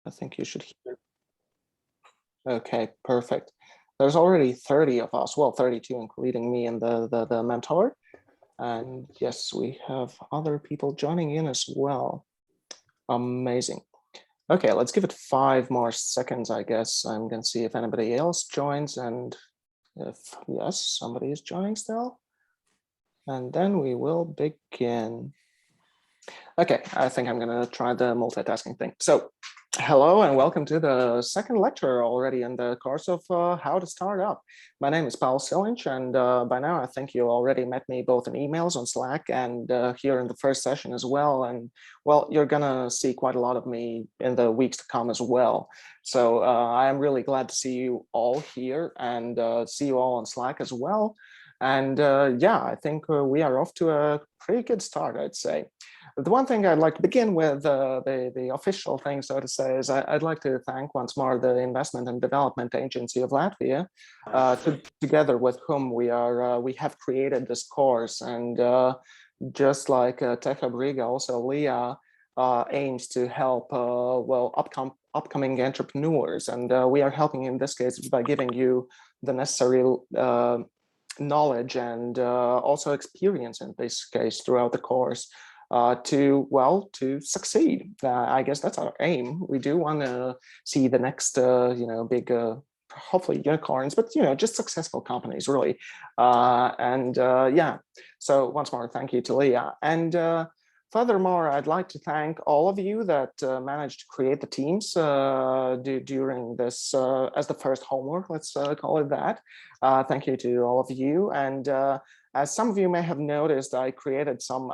I think you should hear. Okay, perfect. There's already 30 of us, well, 32, including me and the mentor. And yes, we have other people joining in as well. Amazing. Okay, let's give it 5 more seconds, I guess. I'm going to see if anybody else joins, and if yes, somebody is joining still. And then we will begin. Okay, I think I'm going to try the multitasking thing. So hello and welcome to the second lecture already in the course of how to start up. My name is Paul Silinch, and by now I think you already met me both in emails on Slack and here in the first session as well. And well, you're gonna see quite a lot of me in the weeks to come as well. So I am really glad to see you all here and see you all on Slack as well. And yeah, I think we are off to a pretty good start, I'd say. The one thing I'd like to begin with, the official thing, so to say, is I'd like to thank once more the Investment and Development Agency of Latvia, together with whom we have created this course. And just like Teha Briga, also Leah aims to help well upcoming entrepreneurs, and we are helping in this case by giving you the necessary knowledge and also experience in this case throughout the course. To succeed. I guess that's our aim. We do want to see the next, big, hopefully unicorns, but just successful companies, really. Yeah. So once more, thank you to Leah. And furthermore, I'd like to thank all of you that managed to create the teams during this as the first homework. Let's call it that. Thank you to all of you. And as some of you may have noticed, I created some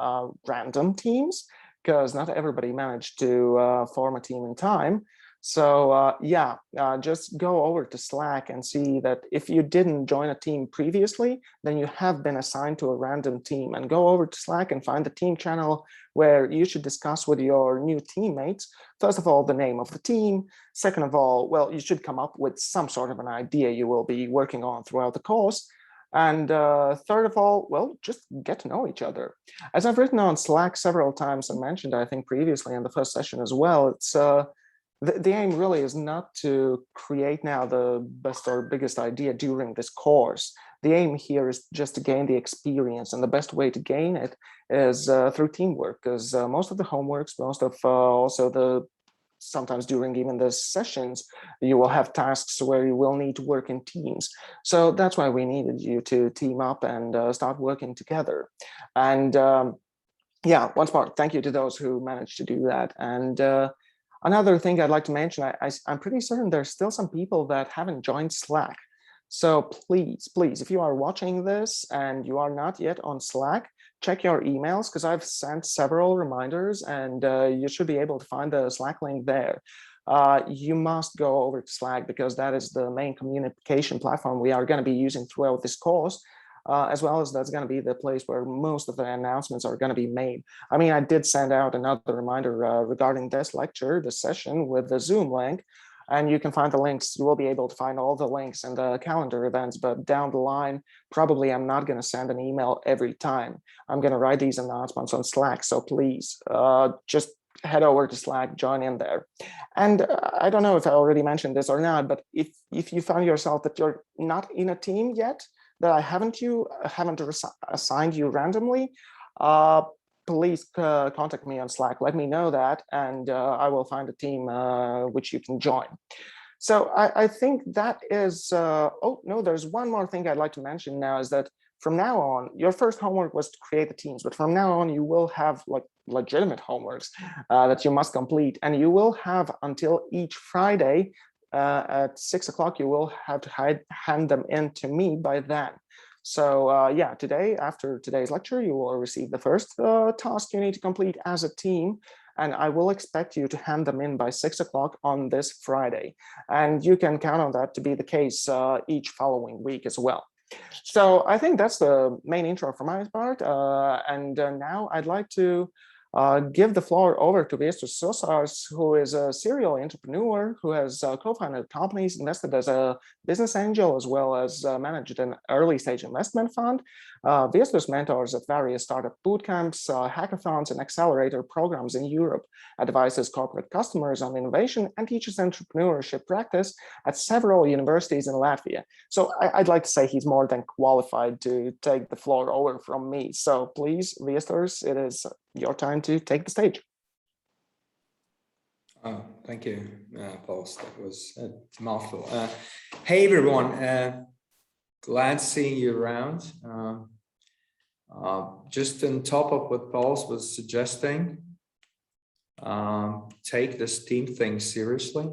random teams because not everybody managed to form a team in time. So just go over to Slack and see that if you didn't join a team previously, then you have been assigned to a random team, and go over to Slack and find the team channel where you should discuss with your new teammates, first of all, the name of the team. Second of all, well, you should come up with some sort of an idea you will be working on throughout the course. And third of all, well, just get to know each other. As I've written on Slack several times and mentioned, I think previously in the first session as well, it's the aim really is not to create now the best or biggest idea during this course. The aim here is just to gain the experience, and the best way to gain it is through teamwork, because most of the homeworks, most of also the sometimes during even the sessions, you will have tasks where you will need to work in teams. So that's why we needed you to team up and start working together. And yeah, once more, thank you to those who managed to do that. And another thing I'd like to mention, I'm pretty certain there's still some people that haven't joined Slack. So please, if you are watching this and you are not yet on Slack, check your emails, because I've sent several reminders, and you should be able to find the Slack link there. You must go over to Slack, because that is the main communication platform we are going to be using throughout this course, as well as that's going to be the place where most of the announcements are going to be made. I mean, I did send out another reminder regarding this lecture, this session, with the Zoom link, and you can find the links. You will be able to find all the links and the calendar events, but down the line, probably I'm not going to send an email every time. I'm going to write these announcements on Slack. So please just head over to Slack, join in there. And I don't know if I already mentioned this or not, but if you found yourself that you're not in a team yet, that I haven't assigned you randomly, please contact me on Slack. Let me know that, and I will find a team which you can join. So I think that is, oh no, there's one more thing I'd like to mention now, is that from now on, your first homework was to create the teams, but from now on you will have like legitimate homeworks that you must complete, and you will have until each Friday at 6 o'clock, you will have to hand them in to me by then. So yeah, today, after today's lecture, you will receive the first task you need to complete as a team, and I will expect you to hand them in by 6 o'clock on this Friday. And you can count on that to be the case each following week as well. So I think that's the main intro for my part. And now I'd like to give the floor over to Viesturs Sosārs, who is a serial entrepreneur who has co-founded companies, invested as a business angel, as well as managed an early stage investment fund. Viesturs mentors at various startup bootcamps, hackathons, and accelerator programs in Europe, advises corporate customers on innovation, and teaches entrepreneurship practice at several universities in Latvia. So I'd like to say he's more than qualified to take the floor over from me. So please, Viesturs, it is your time to take the stage. Oh, thank you, Paul. That was a mouthful. Hey, everyone. Glad seeing you around. Just on top of what Paul was suggesting, take this team thing seriously.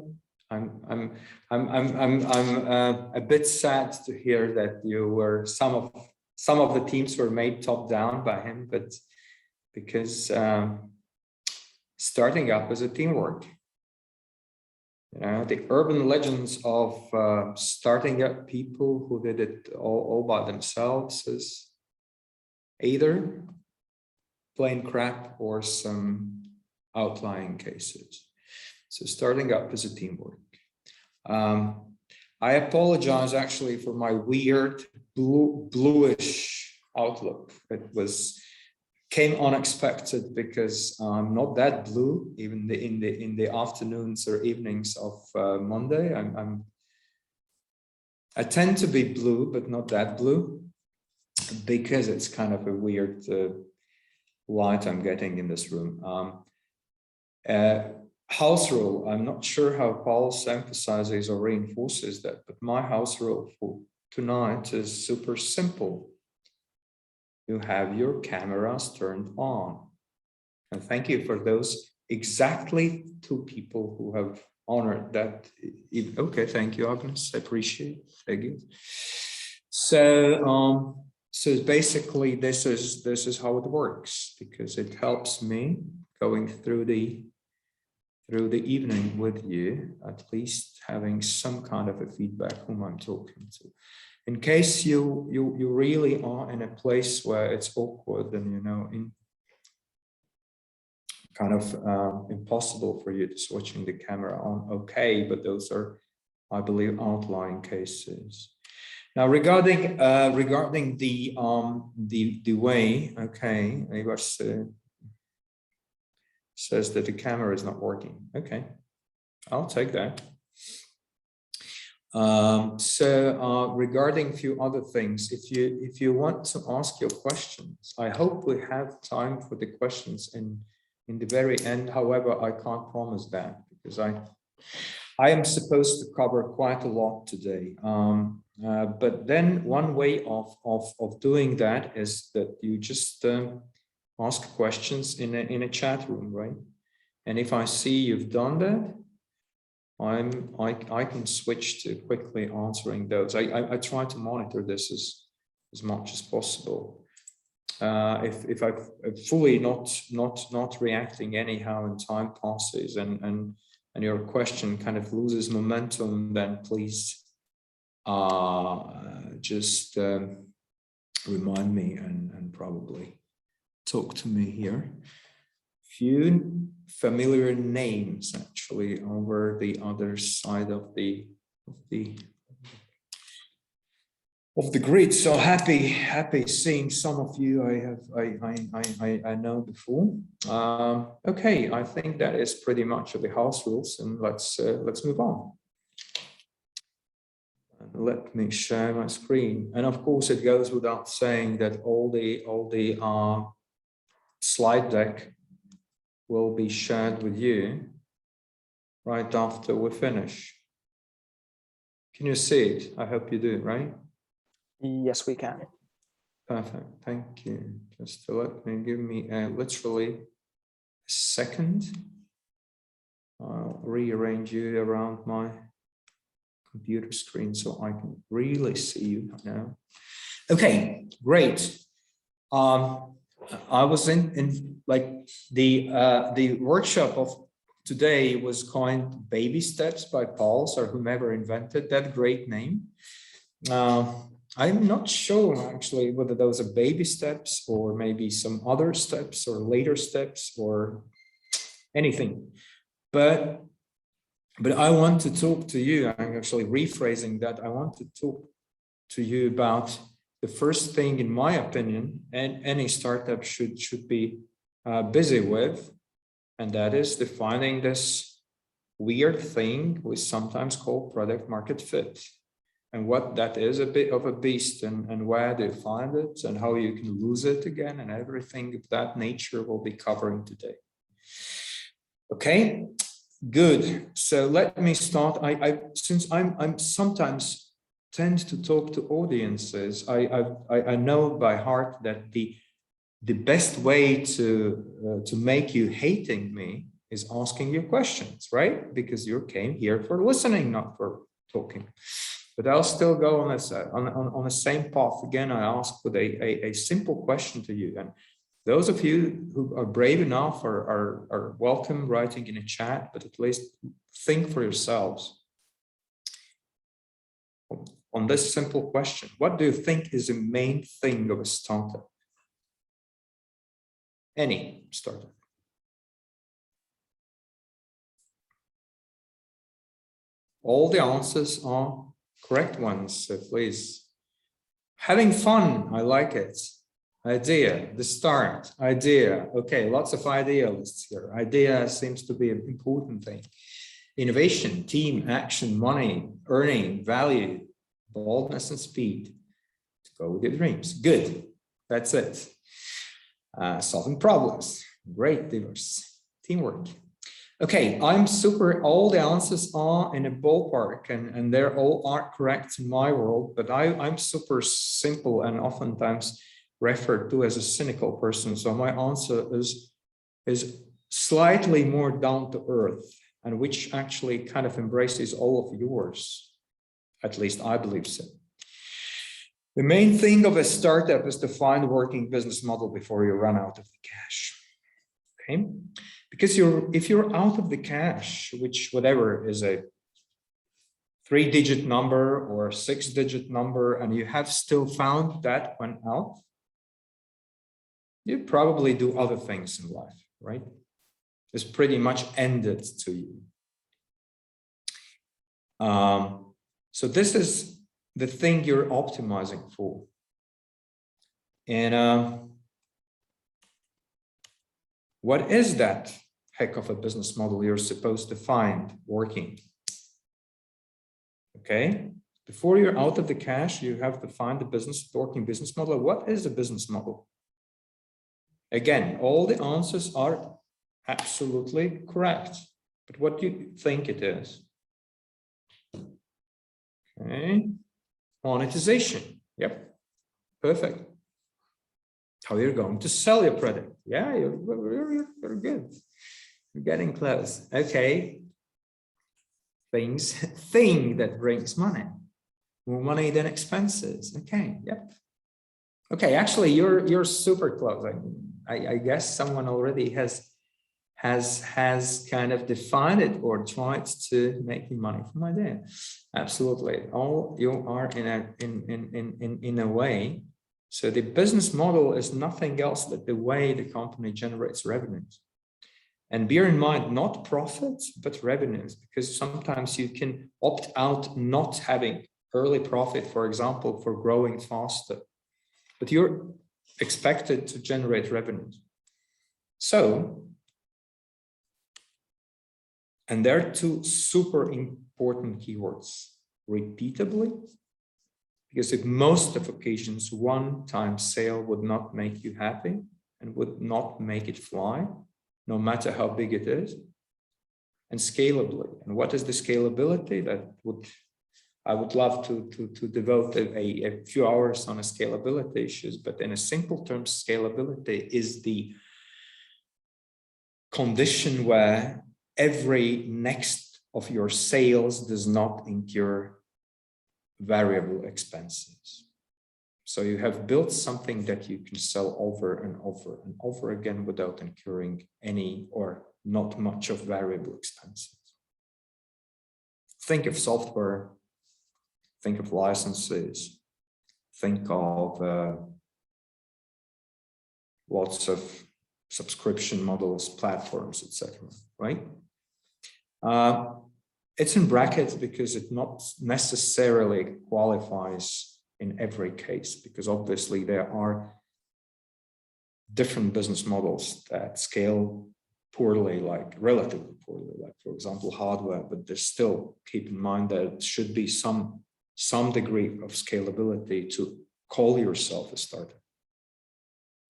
I'm a bit sad to hear that you were some of the teams were made top down by him, but because starting up is a teamwork. You know, the urban legends of starting up people who did it all by themselves is either plain crap or some outlying cases. So starting up is a teamwork. I apologize actually for my weird bluish outlook. It came unexpected because I'm not that blue, even in the afternoons or evenings of Monday. I tend to be blue, but not that blue, because it's kind of a weird light I'm getting in this room. House rule, I'm not sure how Paul emphasizes or reinforces that, but my house rule for tonight is super simple. You have your cameras turned on. And thank you for those exactly 2 people who have honored that. Okay, thank you, Agnes. I appreciate it. Thank you. So basically this is how it works, because it helps me going through the evening with you, at least having some kind of a feedback whom I'm talking to. In case you really are in a place where it's awkward and, you know, kind of impossible for you to switching the camera on, okay, but those are, I believe, outlying cases. Now regarding the way, okay, Ivars says that the camera is not working. Okay, I'll take that. Regarding a few other things, if you want to ask your questions, I hope we have time for the questions in the very end. However, I can't promise that, because I am supposed to cover quite a lot today. But then one way of doing that is that you just ask questions in a chat room, right? And if I see you've done that, I can switch to quickly answering those. I try to monitor this as much as possible. If I'm fully not reacting anyhow and time passes and your question kind of loses momentum, then please just remind me and probably talk to me here. Few familiar names actually over the other side of the grid. So happy seeing some of you I know before. Okay, I think that is pretty much of the house rules, and let's move on. Let me share my screen, and of course it goes without saying that all the slide deck will be shared with you right after we finish. Can you see it? I hope you do, right? Yes, we can. Perfect, thank you. Just to give me literally a second. I'll rearrange you around my computer screen so I can really see you now. Okay, great. I was in like the workshop of today was coined Baby Steps by Pauls, or whomever invented that great name. I'm not sure actually whether those are baby steps or maybe some other steps or later steps or anything. But I want to talk to you. I'm actually rephrasing that. I want to talk to you about the first thing, in my opinion, and any startup should be busy with, and that is defining this weird thing we sometimes call product market fit, and what that is, a bit of a beast, and where do you find it, and how you can lose it again, and everything of that nature we'll be covering today. Okay, good. So let me start. Since I'm sometimes tend to talk to audiences, I know by heart that the best way to make you hating me is asking you questions, right? Because you came here for listening, not for talking. But I'll still go on the same path again. I ask with a simple question to you, and those of you who are brave enough are welcome writing in a chat, but at least think for yourselves on this simple question. What do you think is the main thing of a startup? Any startup. All the answers are correct ones, so please. Having fun, I like it. Idea, the start, idea. Okay, lots of idealists here. Idea seems to be an important thing. Innovation, team, action, money, earning, value, boldness and speed. To go with your dreams. Good, that's it. Solving problems, great, diverse, teamwork. Okay, I'm super, all the answers are in a ballpark, and they're all are correct in my world, but I'm super simple and oftentimes referred to as a cynical person. So my answer is slightly more down to earth, and which actually kind of embraces all of yours. At least I believe so. The main thing of a startup is to find a working business model before you run out of the cash. Okay, because if you're out of the cash, which whatever is a 3-digit number or a 6-digit number, and you have still found that one out, you probably do other things in life, right? It's pretty much ended to you. So this is the thing you're optimizing for. And what is that heck of a business model you're supposed to find working? Okay, before you're out of the cash, you have to find the working business model. What is a business model? Again, all the answers are absolutely correct, but what do you think it is? Okay, monetization. Yep, perfect. How you're going to sell your product? Yeah, you're good. You're getting close. Okay, thing that brings money, more money than expenses. Okay, yep. Okay, actually, you're super close. I guess someone already has kind of defined it or tried to make money from idea. Absolutely, all you are in a way. So the business model is nothing else but the way the company generates revenues. And bear in mind, not profits, but revenues, because sometimes you can opt out not having early profit, for example, for growing faster, but you're expected to generate revenues. So, and there are two super important keywords: repeatably, because in most of occasions, one-time sale would not make you happy and would not make it fly, no matter how big it is. And scalably. And what is the scalability? I would love to devote a few hours on a scalability issues, but in a simple terms, scalability is the condition where every next of your sales does not incur variable expenses. So you have built something that you can sell over and over and over again without incurring any or not much of variable expenses. Think of software, think of licenses, think of lots of subscription models, platforms, etc. Right? It's in brackets because it not necessarily qualifies in every case, because obviously there are different business models that scale poorly, like relatively poorly, like for example hardware, but there's still, keep in mind that it should be some degree of scalability to call yourself a startup.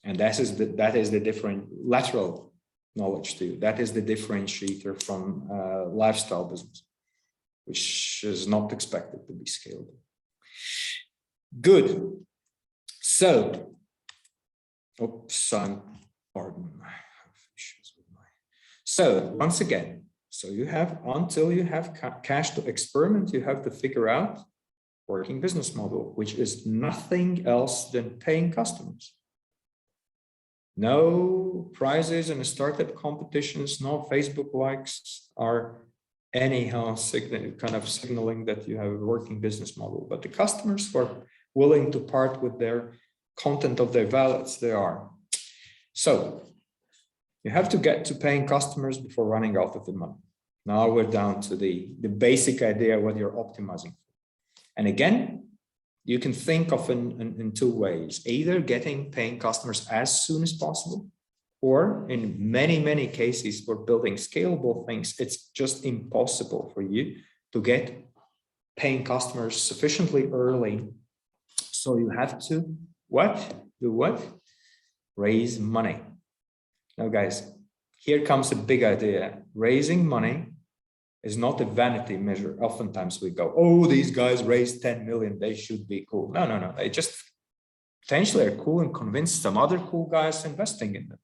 And that is the different lateral knowledge too. That is the differentiator from lifestyle business, which is not expected to be scalable. Good. So, pardon. So once again, so you have, until you have cash to experiment, you have to figure out working business model, which is nothing else than paying customers. No prizes and startup competitions, no Facebook likes are anyhow kind of signaling that you have a working business model. But the customers who are willing to part with their content of their wallets, they are. So you have to get to paying customers before running out of the money. Now we're down to the basic idea what you're optimizing for. And again, you can think of in two ways, either getting paying customers as soon as possible, or in many cases for building scalable things, it's just impossible for you to get paying customers sufficiently early. So you have to do what? Raise money. Now guys, here comes a big idea. Raising money is not a vanity measure. Oftentimes we go, oh, these guys raised 10 million, they should be cool. No. They just potentially are cool and convince some other cool guys investing in them.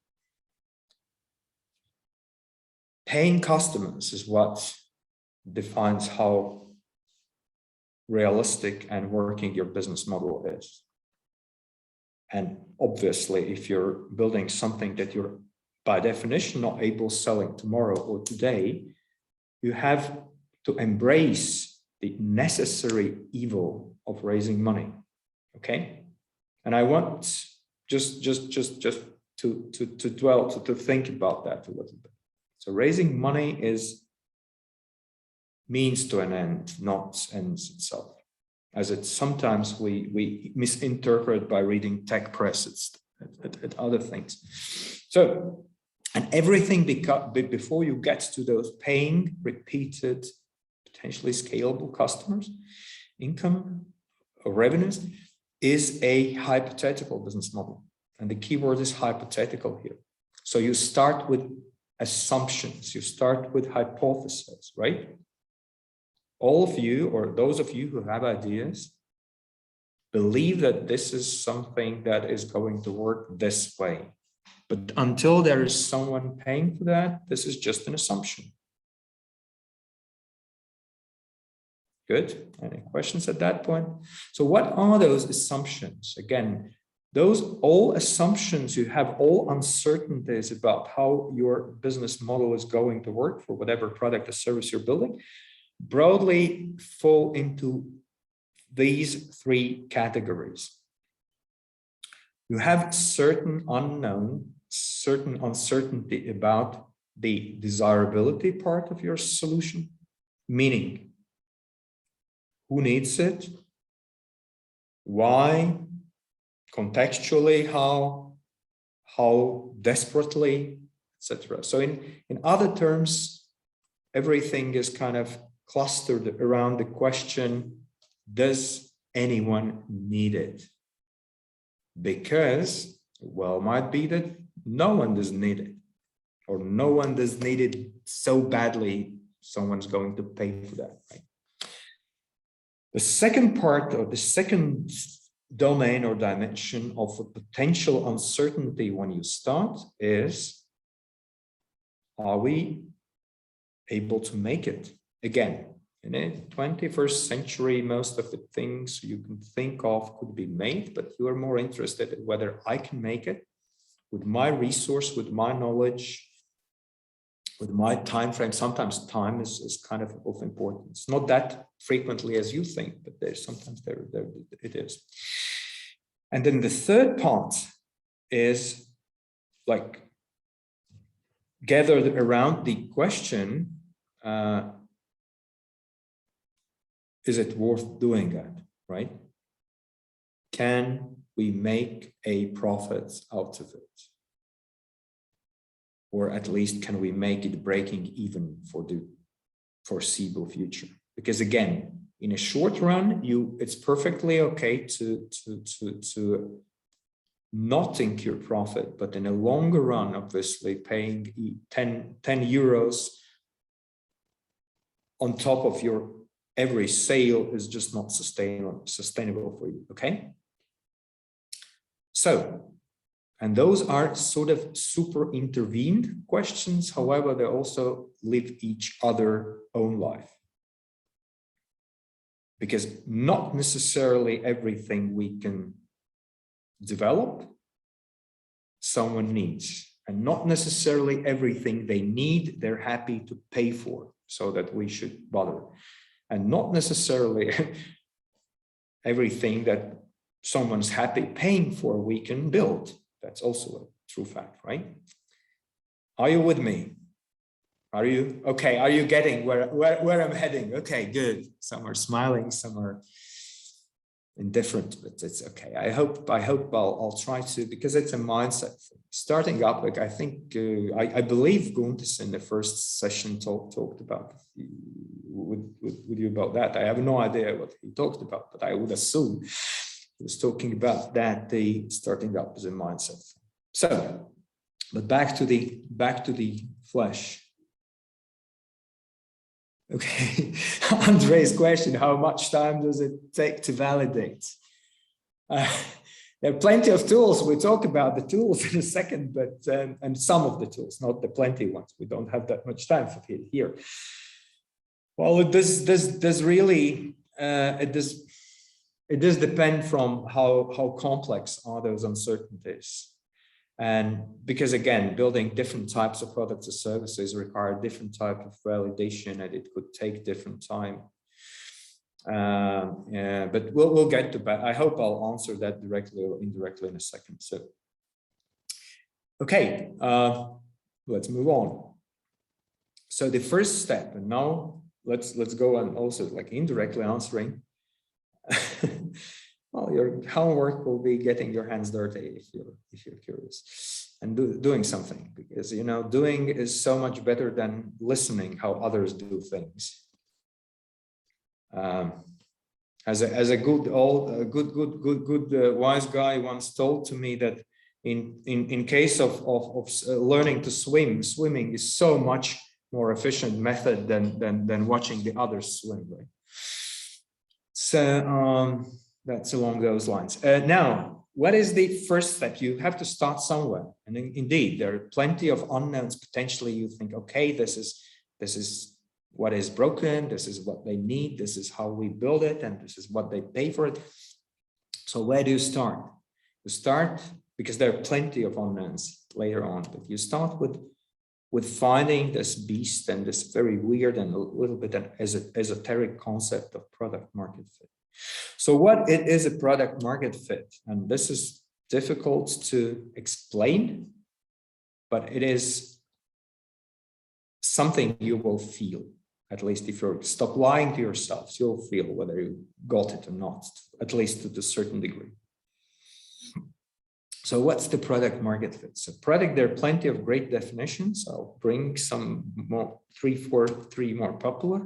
Paying customers is what defines how realistic and working your business model is. And obviously, if you're building something that you're by definition not able selling tomorrow or today, you have to embrace the necessary evil of raising money. Okay, and I want just to dwell to think about that a little bit. So raising money is means to an end, not ends itself, as it sometimes we misinterpret by reading tech press at other things. So, and everything before you get to those paying, repeated, potentially scalable customers, income or revenues, is a hypothetical business model. And the keyword is hypothetical here. So you start with assumptions, you start with hypotheses, right? All of you, or those of you who have ideas, believe that this is something that is going to work this way. But until there is someone paying for that, this is just an assumption. Good. Any questions at that point? So what are those assumptions? Again, those all assumptions, you have all uncertainties about how your business model is going to work for whatever product or service you're building, broadly fall into these three categories. You have certain unknown, certain uncertainty about the desirability part of your solution, meaning who needs it, why, contextually, how desperately, etc. So in other terms, everything is kind of clustered around the question, does anyone need it? Because, well, might be that no one does need it, or no one does need it so badly, someone's going to pay for that, right? The second part, or the second domain or dimension of a potential uncertainty when you start is, are we able to make it? Again, in the 21st century, most of the things you can think of could be made, but you are more interested in whether I can make it with my resource, with my knowledge, with my time frame. Sometimes time is kind of importance. Not that frequently as you think, but there's sometimes there it is. And then the third part is like gathered around the question, is it worth doing that, right? Can we make a profit out of it? Or at least can we make it breaking even for the foreseeable future? Because again, in a short run, it's perfectly okay to not incur profit, but in a longer run, obviously paying 10 euros on top of your every sale is just not sustainable for you, okay? So, and those are sort of super intervened questions. However, they also live each other own life. Because not necessarily everything we can develop, someone needs. And not necessarily everything they need, they're happy to pay for, so that we should bother. And not necessarily everything that someone's happy paying for, we can build. That's also a true fact, right? Are you with me? Are you okay? Are you getting where I'm heading? Okay, good. Some are smiling, some are indifferent, but it's okay. I hope I'll try to, because it's a mindset thing. Starting up, like I think I believe Guntis in the first session talked about with you about that. I have no idea what he talked about, but I would assume he was talking about that. The starting up is a mindset thing. So, but back to the flesh. Okay, Andre's question, how much time does it take to validate? There are plenty of tools. We'll talk about the tools in a second, but and some of the tools, not the plenty ones. We don't have that much time for here. Well, it does really, it does depend from how complex are those uncertainties. And because again, building different types of products or services require different type of validation, and it could take different time. Yeah, but we'll get to that. I hope I'll answer that directly or indirectly in a second. So, okay, let's move on. So the first step, and now let's go and also like indirectly answering. Well, your homework will be getting your hands dirty if you're curious and doing something, because you know doing is so much better than listening how others do things. As a good wise guy once told to me that in case of learning to swim, swimming is so much more efficient method than watching the others swim. Right? So that's along those lines. Now, what is the first step? You have to start somewhere, and indeed, there are plenty of unknowns. Potentially, you think, okay, this is what is broken. This is what they need. This is how we build it, and this is what they pay for it. So, where do you start? You start because there are plenty of unknowns later on, but you start with finding this beast and this very weird and a little bit an esoteric concept of product market fit. So what it is a product market fit, and this is difficult to explain, but it is something you will feel. At least if you stop lying to yourselves, you'll feel whether you got it or not, at least to a certain degree. So what's the product market fit? So product, there are plenty of great definitions. I'll bring some more, three more popular.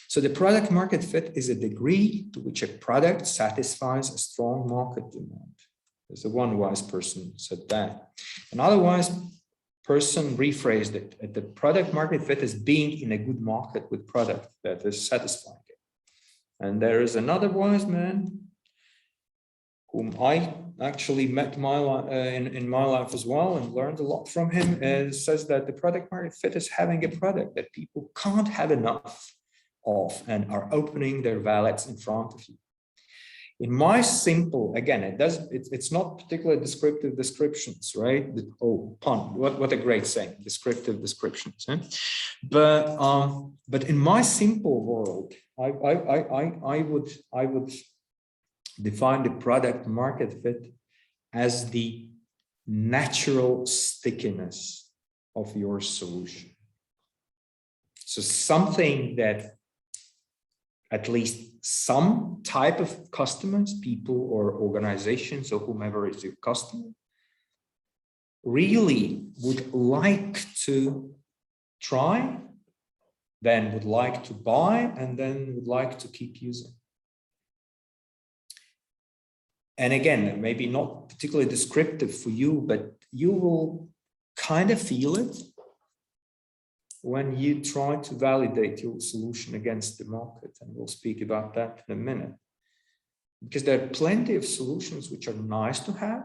So the product market fit is a degree to which a product satisfies a strong market demand. There's a one wise person said that. Another wise person rephrased it. The product market fit is being in a good market with product that is satisfying it. And there is another wise man whom I actually met in my life as well and learned a lot from him, says that the product market fit is having a product that people can't have enough of and are opening their wallets in front of you. In my simple, again, it's not particularly descriptive descriptions, right? Oh, pun, what a great saying, descriptive descriptions. Eh? But in my simple world, I would define the product market fit as the natural stickiness of your solution. So something that at least some type of customers, people or organizations or whomever is your customer, really would like to try, then would like to buy, and then would like to keep using. And again, maybe not particularly descriptive for you, but you will kind of feel it when you try to validate your solution against the market. And we'll speak about that in a minute. Because there are plenty of solutions which are nice to have.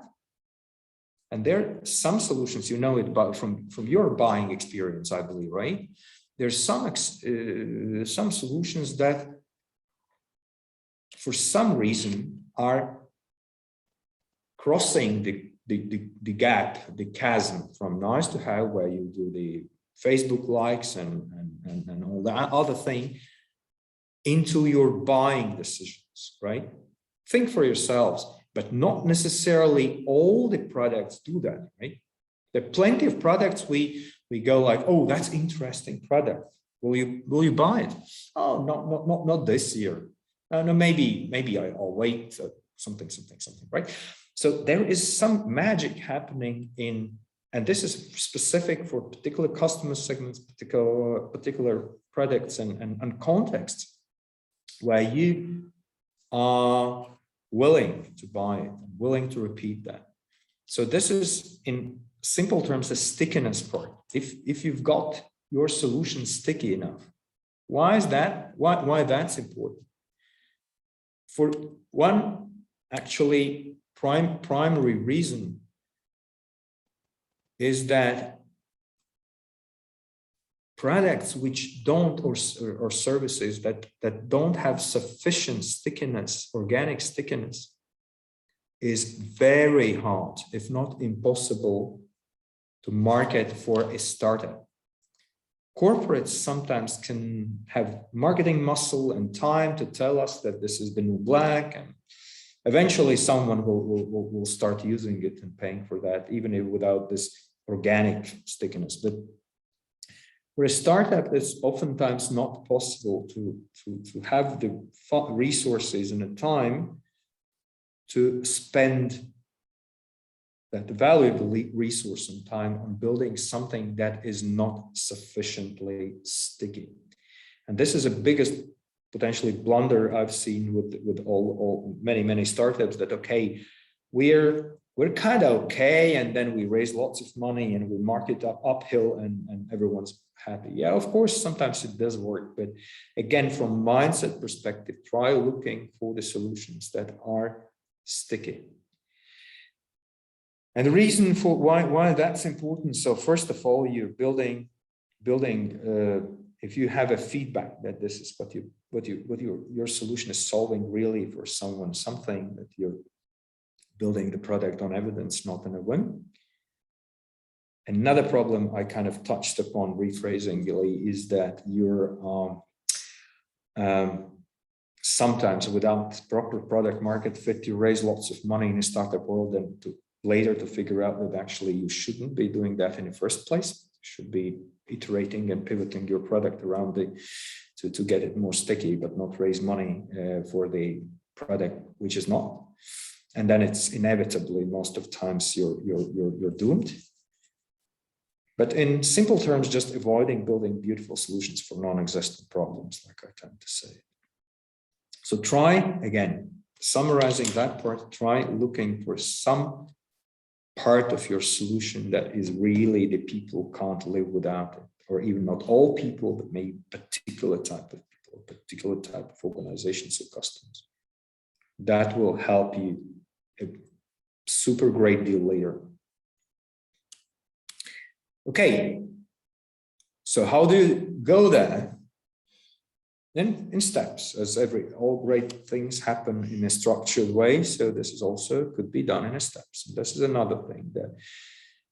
And there are some solutions, you know it from your buying experience, I believe, right? There's some solutions that for some reason are crossing the gap, the chasm from nice to have, where you do the Facebook likes and all that other thing, into your buying decisions, right? Think for yourselves, but not necessarily all the products do that, right? There are plenty of products we go like, oh, that's interesting product. Will you buy it? Oh, not this year. No, maybe I'll wait. Something, right? So there is some magic happening in, and this is specific for particular customer segments, particular products and contexts, where you are willing to buy it, willing to repeat that. So this is, in simple terms, the stickiness part. If you've got your solution sticky enough, why is that? Why that's important? For one, actually, primary reason is that products which don't, or services that don't have sufficient stickiness, organic stickiness, is very hard, if not impossible, to market for a startup. Corporates sometimes can have marketing muscle and time to tell us that this is the new black, and eventually someone will start using it and paying for that, even if without this organic stickiness. But for a startup, it's oftentimes not possible to have the resources and the time to spend that valuable resource and time on building something that is not sufficiently sticky. And this is the biggest potentially blunder I've seen with many startups, that okay, we're kind of okay, and then we raise lots of money and we market uphill and everyone's happy. Yeah, of course, sometimes it does work, but again, from mindset perspective, try looking for the solutions that are sticky. And the reason for why that's important. So first of all, you're building. If you have a feedback that this is what your solution is solving really for someone, something that you're building the product on evidence, not on a whim. Another problem I kind of touched upon rephrasingly is that you're sometimes without proper product market fit, you raise lots of money in a startup world, and later to figure out that actually you shouldn't be doing that in the first place. You should be iterating and pivoting your product around to get it more sticky, but not raise money for the product which is not. And then it's inevitably most of times you're doomed. But in simple terms, just avoiding building beautiful solutions for non-existent problems, like I tend to say. So try, again, summarizing that part, try looking for some part of your solution that is really the people can't live without it, or even not all people, but maybe particular type of people, or particular type of organizations or customers. That will help you a super great deal later. Okay, so how do you go there? Then in steps, as all great things happen in a structured way. So this is also could be done in steps. And this is another thing that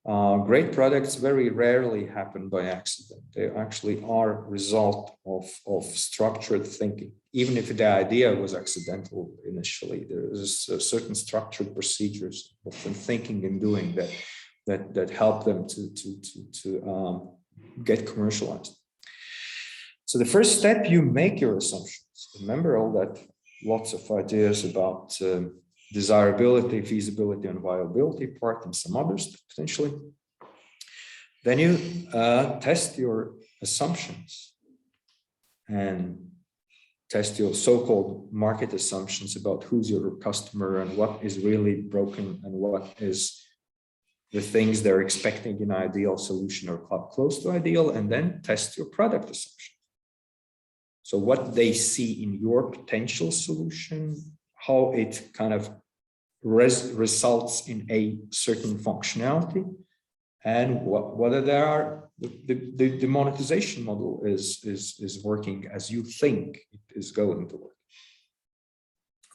Great products very rarely happen by accident. They actually are a result of structured thinking. Even if the idea was accidental initially, there is a certain structured procedures of thinking and doing that help them to get commercialized. So the first step, you make your assumptions. Remember all that, lots of ideas about desirability, feasibility, and viability part, and some others potentially. Then you test your assumptions and test your so-called market assumptions about who's your customer and what is really broken and what is the things they're expecting in an ideal solution or close to ideal, and then test your product assumption. So what they see in your potential solution, how it kind of results in a certain functionality, and whether there are the monetization model is working as you think it is going to work.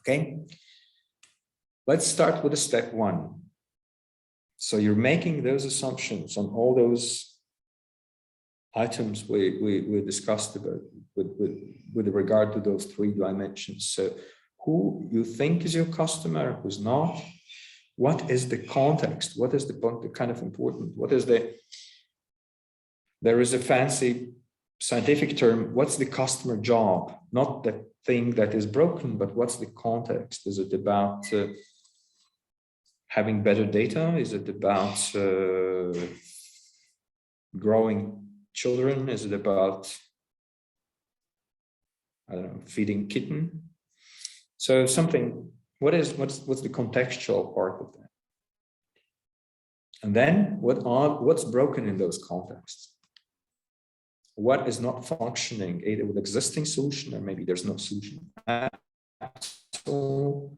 Okay, let's start with step one. So you're making those assumptions on all those items we discussed about with regard to those 3 dimensions. So who you think is your customer, who's not, what is the context, what is the kind of important, what is there is a fancy scientific term, what's the customer job, not the thing that is broken, but what's the context? Is it about having better data? Is it about growing children? Is it about, I don't know, feeding kitten? So something, what's the contextual part of that? And then what's broken in those contexts? What is not functioning either with existing solution, or maybe there's no solution at all?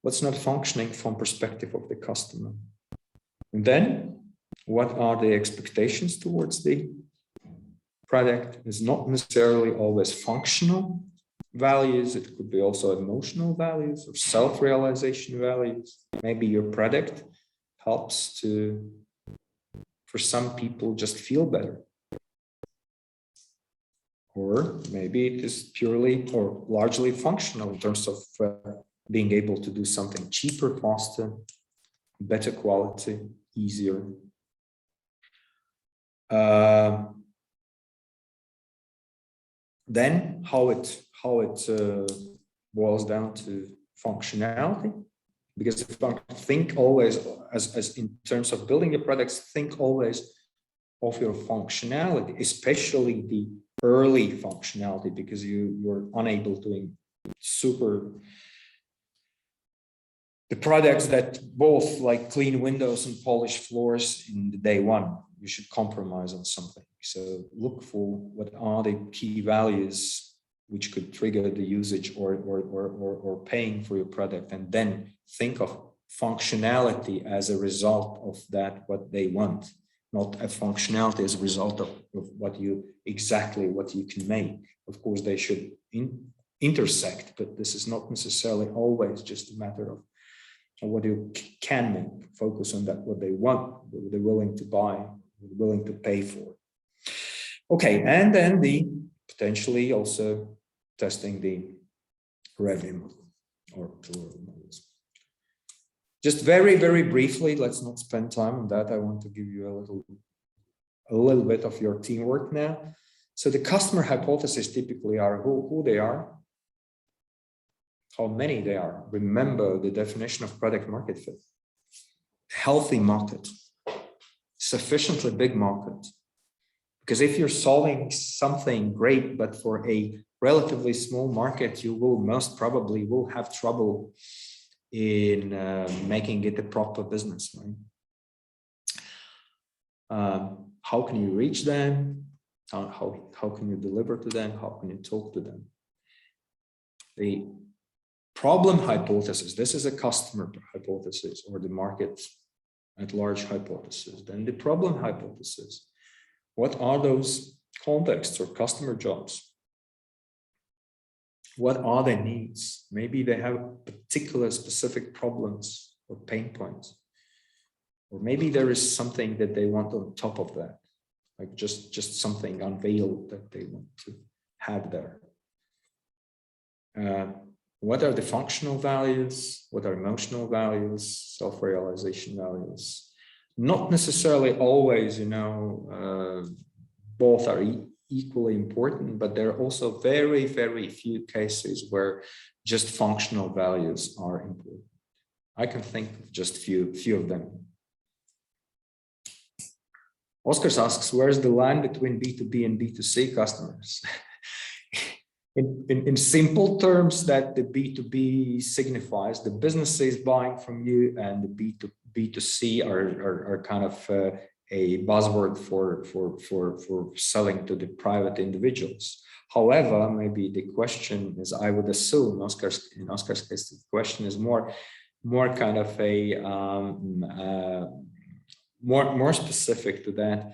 What's not functioning from perspective of the customer? And then what are the expectations towards the product? Is not necessarily always functional values. It could be also emotional values or self-realization values. Maybe your product helps for some people, just feel better. Or maybe it is purely or largely functional in terms of being able to do something cheaper, faster, better quality, easier. Then how it boils down to functionality, because if I think always as in terms of building your products, think always of your functionality, especially the early functionality, because you're unable to the products that both like clean windows and polish floors in the day one. You should compromise on something. So look for what are the key values which could trigger the usage or paying for your product, and then think of functionality as a result of that, what they want, not a functionality as a result of what you can make. Of course, they should intersect, but this is not necessarily always just a matter of what you can make. Focus on that, what they want, what they're willing to buy, willing to pay for. Okay, and then the potentially also testing the revenue model or plural models. Just very, very briefly, let's not spend time on that. I want to give you a little bit of your teamwork now. So the customer hypotheses typically are who they are, how many they are. Remember the definition of product market fit. Healthy market, sufficiently big market. Because if you're solving something great, but for a relatively small market, you will most probably will have trouble in making it a proper business, right? How can you reach them? How can you deliver to them? How can you talk to them? The problem hypothesis, this is a customer hypothesis or the market at large hypothesis. Then the problem hypothesis, what are those contexts or customer jobs? What are their needs? Maybe they have particular specific problems or pain points. Or maybe there is something that they want on top of that, like just something unveiled that they want to have there. What are the functional values? What are emotional values? Self-realization values? Not necessarily always, both are equally important, but there are also very, very few cases where just functional values are important. I can think of just few of them. Oscar asks, where's the line between B2B and B2C customers? In simple terms, that the B2B signifies the businesses buying from you, and the B2C are kind of a buzzword for selling to the private individuals. However, maybe the question is, I would assume in Oscar's case, the question is more kind of a more specific to that.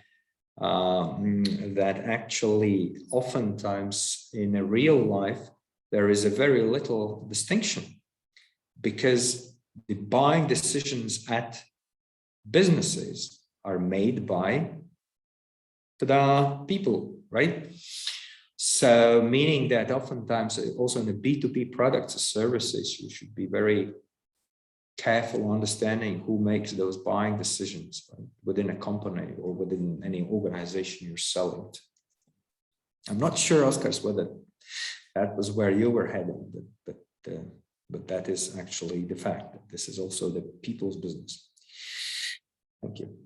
That actually oftentimes in a real life there is a very little distinction, because the buying decisions at businesses are made by people, right? So meaning that oftentimes also in the B2B products or services, you should be very careful understanding who makes those buying decisions, right, within a company or within any organization you're selling to. I'm not sure, Oscar, whether that was where you were heading, but that is actually the fact that this is also the people's business. Thank you.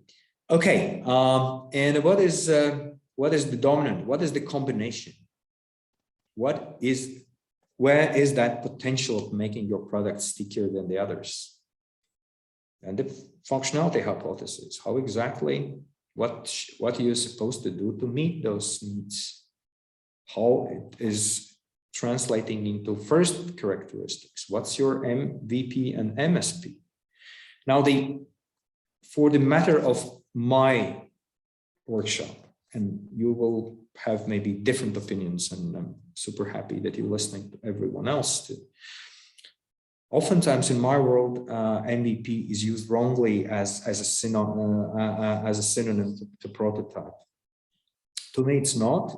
Okay, and what is the dominant? What is the combination? Where is that potential of making your product stickier than the others? And the functionality hypothesis, how exactly, what you're supposed to do to meet those needs, how it is translating into first characteristics, what's your MVP and MSP. Now, for the matter of my workshop, and you will have maybe different opinions, and I'm super happy that you're listening to everyone else too. Oftentimes in my world, MVP is used wrongly as a synonym to prototype. To me, it's not.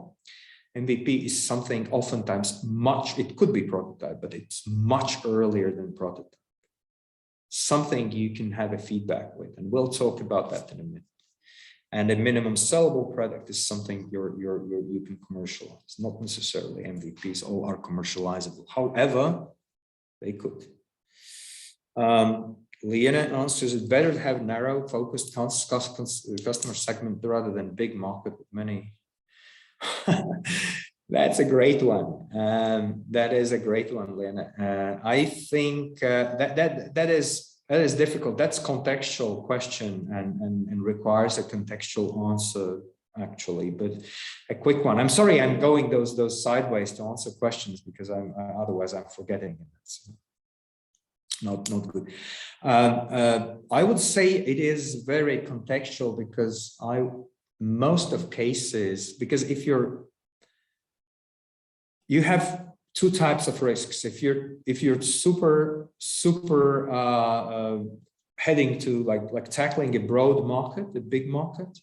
MVP is something oftentimes it could be prototype, but it's much earlier than prototype. Something you can have a feedback with, and we'll talk about that in a minute. And a minimum sellable product is something you can commercialize. Not necessarily MVPs all are commercializable. However, they could. Liana answers, it's better to have narrow, focused customer segment rather than big market with many. That's a great one. That is a great one, Liana. I think that is difficult. That's contextual question and requires a contextual answer, actually. But a quick one. I'm sorry, I'm going those sideways to answer questions because otherwise I'm forgetting. It's not good. I would say it is very contextual because most of cases, because if you have two types of risks. If you're super heading to like tackling a broad market, a big market,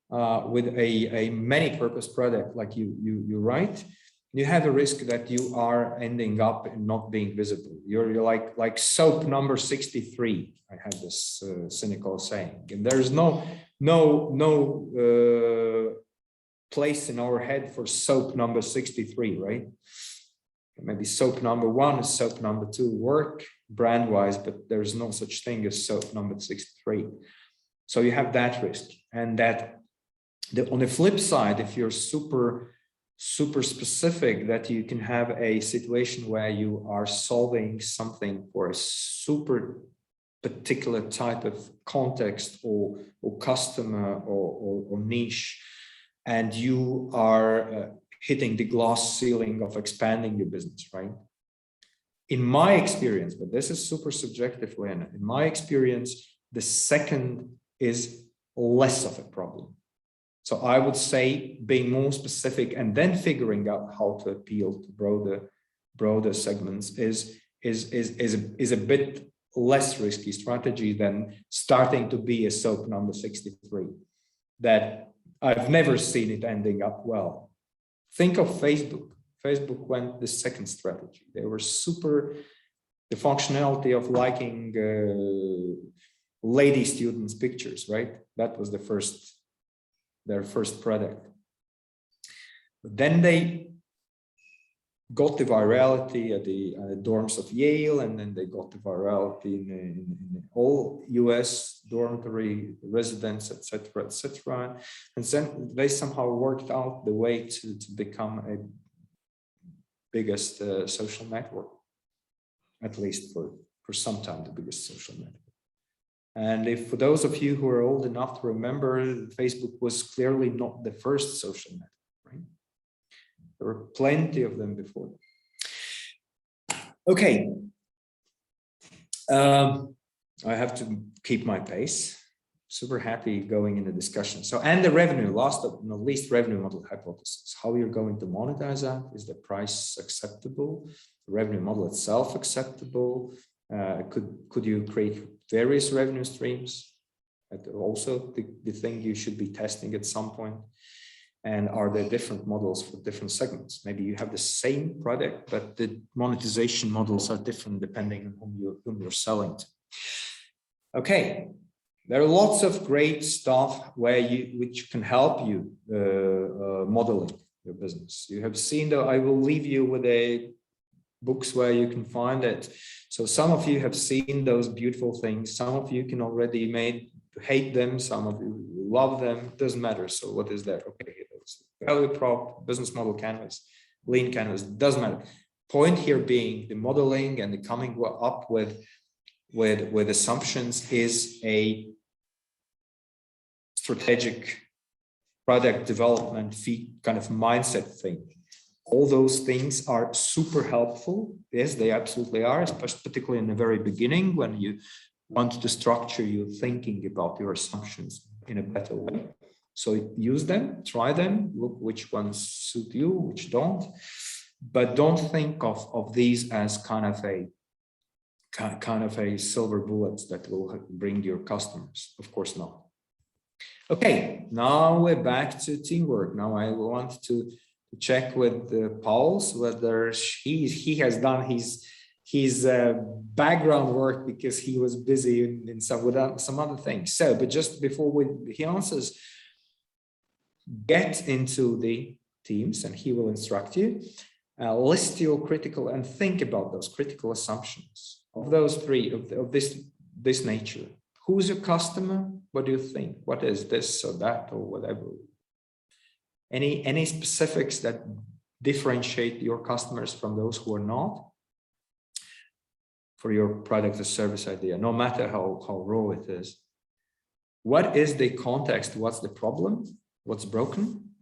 with a many-purpose product like you write, you have a risk that you are ending up in not being visible. You're like soap number 63. I have this cynical saying, and there's no place in our head for soap number 63, right? Maybe soap number 1 is soap number 2 work brand-wise, but there's no such thing as soap number 63. So you have that risk. And on the flip side, if you're super specific, that you can have a situation where you are solving something for a super particular type of context or customer or niche, and you are hitting the glass ceiling of expanding your business, right? In my experience, but this is super subjective, Lena, in my experience, the second is less of a problem. So I would say being more specific and then figuring out how to appeal to broader segments is a bit less risky strategy than starting to be a soap number 63 that I've never seen it ending up well. Think of Facebook. Facebook went the second strategy. They were the functionality of liking lady students' pictures, right? That was their first product. But then they got the virality at the dorms of Yale, and then they got the virality in all US dormitory residents, etc., etc. And then they somehow worked out the way to become a biggest social network, at least for some time, the biggest social network. And if for those of you who are old enough to remember, Facebook was clearly not the first social network, right? There were plenty of them before. Okay. I have to keep my pace. Super happy going in the discussion. So, and the revenue, last but not least, revenue model hypothesis. How you're going to monetize that? Is the price acceptable? The revenue model itself acceptable? Could you create various revenue streams? That's also the thing you should be testing at some point. And are there different models for different segments? Maybe you have the same product, but the monetization models are different depending on whom you're selling to. Okay, there are lots of great stuff which can help you modeling your business. You have seen that. I will leave you with books where you can find it. So some of you have seen those beautiful things. Some of you can already hate them. Some of you love them. Doesn't matter. So what is that? Okay, value prop, business model canvas, lean canvas, doesn't matter. Point here being the modeling and the coming up with assumptions is a strategic product development kind of mindset thing. All those things are super helpful. Yes, they absolutely are, especially particularly in the very beginning when you want to structure your thinking about your assumptions in a better way. So use them, try them, look which ones suit you, which don't. But don't think of these as kind of a silver bullets that will bring your customers. Of course not. Okay, now we're back to teamwork. Now I want to check with Pauls whether he has done his background work because he was busy in some other things. So, but just before he answers, get into the teams and he will instruct you. List your critical and think about those critical assumptions of those three of this nature. Who's your customer? What do you think? What is this or that or whatever? Any specifics that differentiate your customers from those who are not for your product or service idea, no matter how raw it is? What is the context? What's the problem? What's broken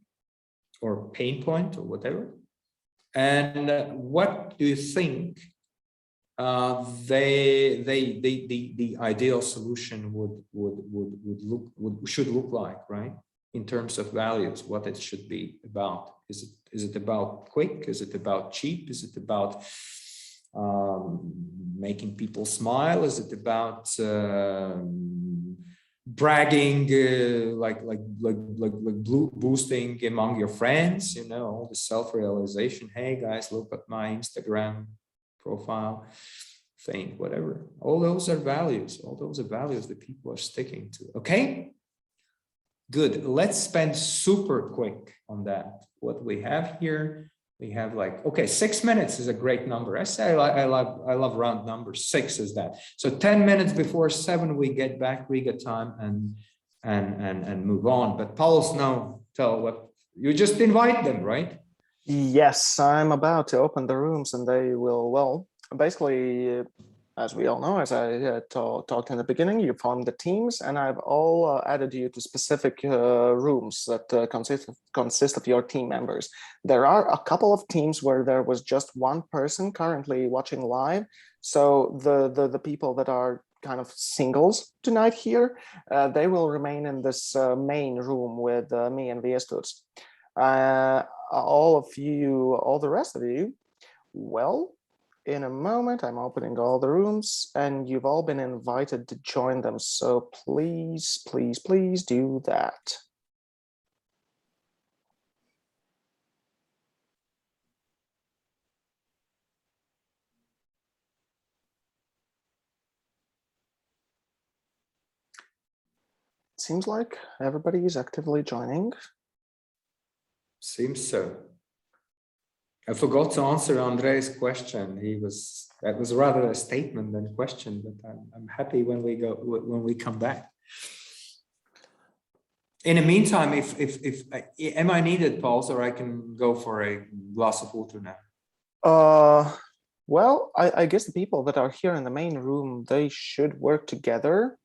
or pain point or whatever? And what do you think the ideal solution should look like, right? In terms of values, what it should be about. Is it about quick? Is it about cheap? Is it about making people smile? Is it about bragging, boosting among your friends? You know, all the self-realization. Hey guys, look at my Instagram profile thing, whatever. All those are values. All those are values that people are sticking to. Okay. Good. Let's spend super quick on that. What we have here, we have 6 minutes is a great number. I say I love round numbers. 6 is that. So 10 minutes before 7, we get back Riga time and move on. But Pauls, now tell what you just invite them, right? Yes, I'm about to open the rooms and they will, well, basically, as we all know, as I talked in the beginning, you form the teams and I've all added you to specific rooms that consist of your team members. There are a couple of teams where there was just one person currently watching live. So the people that are kind of singles tonight here, they will remain in this main room with me and Viesturs. All of you, all the rest of you, well, in a moment. I'm opening all the rooms and you've all been invited to join them. So please, please, please do that. Seems like everybody is actively joining. Seems so. I forgot to answer Andre's question. That was rather a statement than a question, but I'm happy when we come back. In the meantime, if am I needed, Paul, or I can go for a glass of water now? Well, I guess the people that are here in the main room, they should work together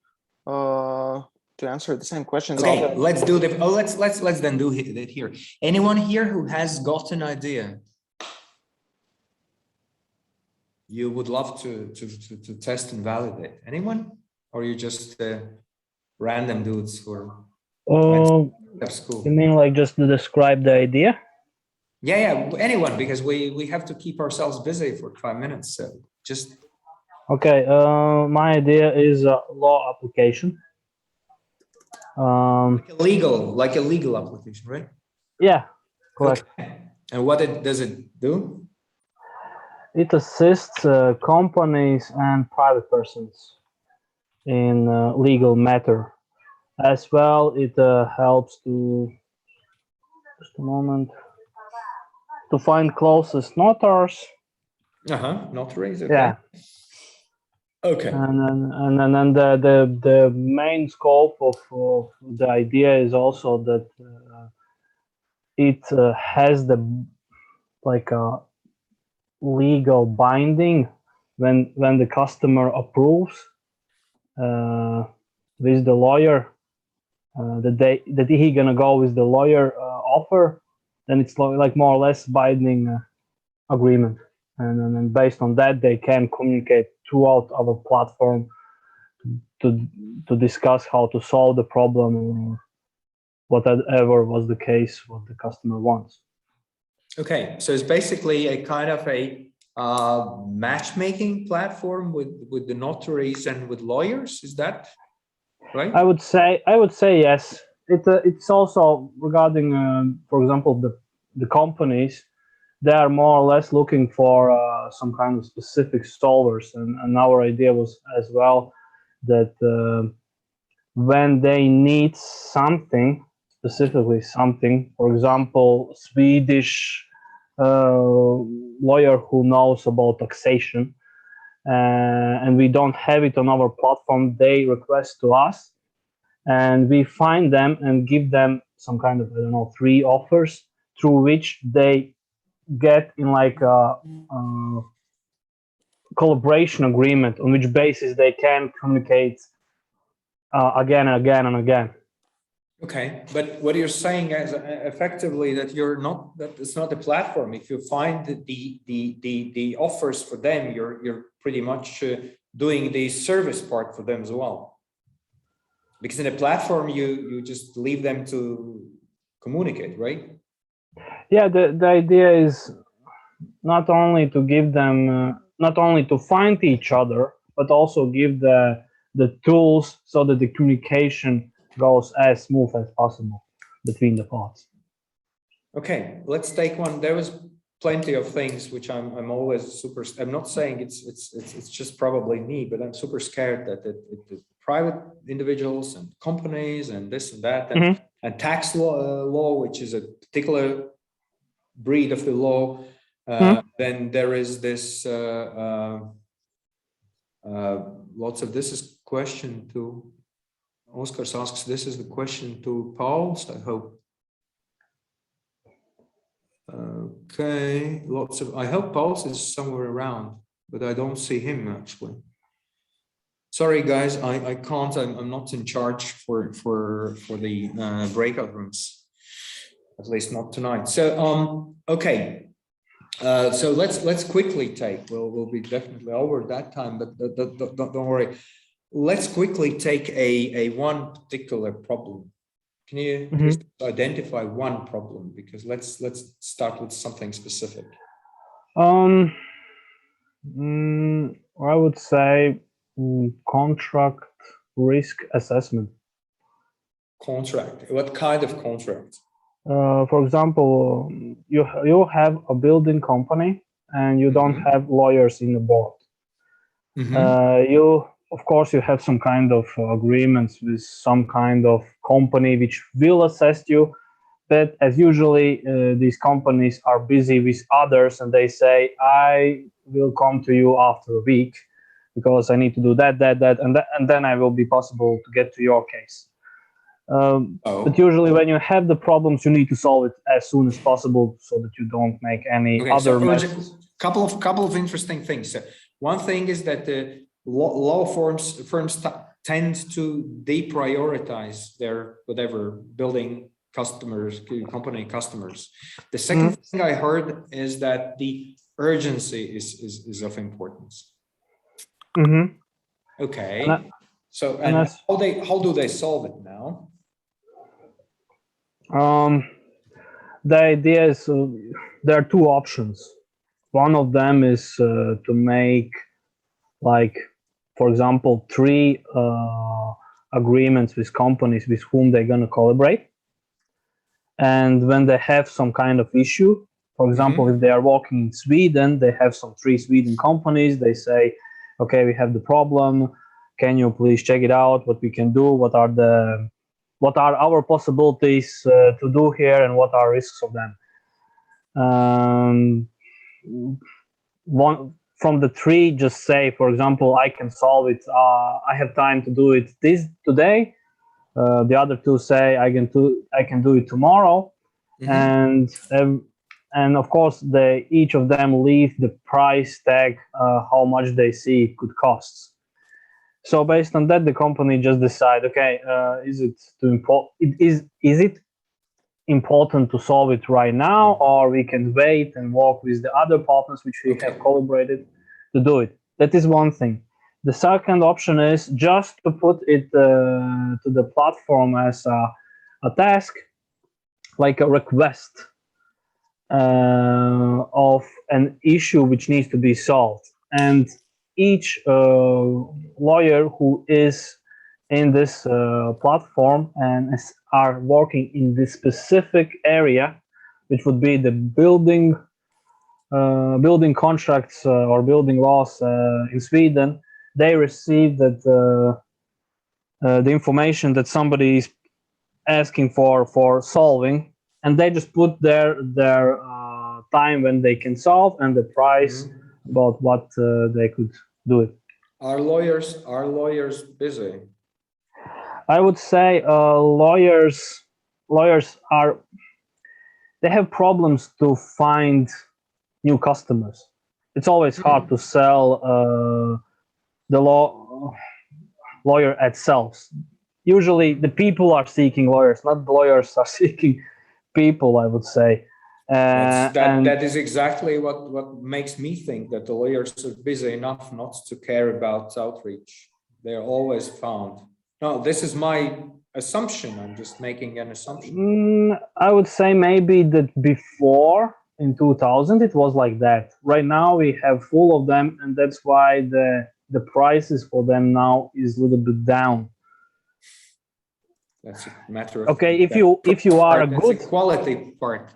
to answer the same questions. Okay, let's do the. Oh, let's then do it here. Anyone here who has got an idea you would love to test and validate? Anyone, or you just random dudes for school? You mean like just to describe the idea? Yeah, anyone, because we have to keep ourselves busy for 5 minutes. So just okay. My idea is a law application. like a legal application, right? Yeah, correct. Okay. And what does it do? It assists companies and private persons in legal matter. As well, it helps to, just a moment, to find closest notaries. Notaries. Okay. Yeah. Okay. And then the main scope of the idea is also that it has the legal binding when the customer approves with the lawyer that he gonna go with the lawyer offer, then it's like more or less binding agreement, and then based on that they can communicate throughout our platform to discuss how to solve the problem or whatever was the case what the customer wants. Okay, so it's basically a kind of a matchmaking platform with the notaries and with lawyers. Is that right? I would say yes. It's also regarding, for example, the companies. They are more or less looking for some kind of specific solvers, and our idea was as well that when they need something, specifically something, for example, Swedish lawyer who knows about taxation, and we don't have it on our platform, they request to us, and we find them and give them some kind of, I don't know, 3 offers through which they get in like a collaboration agreement on which basis they can communicate again and again and again. Okay, but what you're saying is effectively that it's not a platform. If you find the offers for them, you're pretty much doing the service part for them as well. Because in a platform, you just leave them to communicate, right? Yeah, the idea is not only to give them, not only to find each other, but also give the tools so that the communication goes as smooth as possible between the parts. Okay, let's take one. There was plenty of things which I'm always super. I'm not saying it's just probably me, but I'm super scared that the private individuals and companies and this and that and tax law, which is a particular breed of the law. Then there is this lots of this is question to Oscar asks. This is the question to Paul. So I hope. Okay, lots of. I hope Paul is somewhere around, but I don't see him actually. Sorry, guys, I can't. I'm not in charge for the breakout rooms, at least not tonight. So okay. So let's quickly take. We'll be definitely over that time, but don't worry. Let's quickly take a one particular problem. Can you please identify one problem? Because let's start with something specific. I would say contract risk assessment. Contract. What kind of contract? For example, you have a building company and you don't have lawyers in the board. You, of course, you have some kind of agreements with some kind of company which will assist you. But as usually, these companies are busy with others and they say, I will come to you after a week because I need to do that, and then I will be possible to get to your case. But usually when you have the problems, you need to solve it as soon as possible so that you don't make any other messes. Couple of interesting things. One thing is that the law firms tend to deprioritize their whatever building company customers. The second thing I heard is that the urgency is of importance. Okay. So and how do they solve it now? The idea is there are two options. One of them is to make, like, for example, 3 agreements with companies with whom they're going to collaborate. And when they have some kind of issue, for example, if they are working in Sweden, they have some 3 Sweden companies. They say, okay, we have the problem. Can you please check it out? What we can do? What are our possibilities to do here, and what are risks of them? One from the 3 just say, for example, I can solve it. I have time to do it today. The other 2 say I can do it tomorrow, and of course each of them leave the price tag, how much they see it could cost. So based on that, the company just decide, okay, is it important to solve it right now, or we can wait and work with the other partners which we have collaborated to do it. That is one thing. The second option is just to put it to the platform as a task, like a request of an issue which needs to be solved. And each lawyer who is in this platform and are working in this specific area, which would be the building contracts or building laws in Sweden, they receive that the information that somebody is asking for solving, and they just put their time when they can solve and the price about what they could do it. Are lawyers busy? I would say lawyers they have problems to find new customers. It's always hard to sell the lawyer itself. Usually the people are seeking lawyers, not the lawyers are seeking people, I would say. That is exactly what makes me think that the lawyers are busy enough not to care about outreach. They're always found. No, this is my assumption. I'm just making an assumption. I would say maybe that before, in 2000, it was like that. Right now we have full of them, and that's why the prices for them now is a little bit down. That's a matter of if you are a good quality part.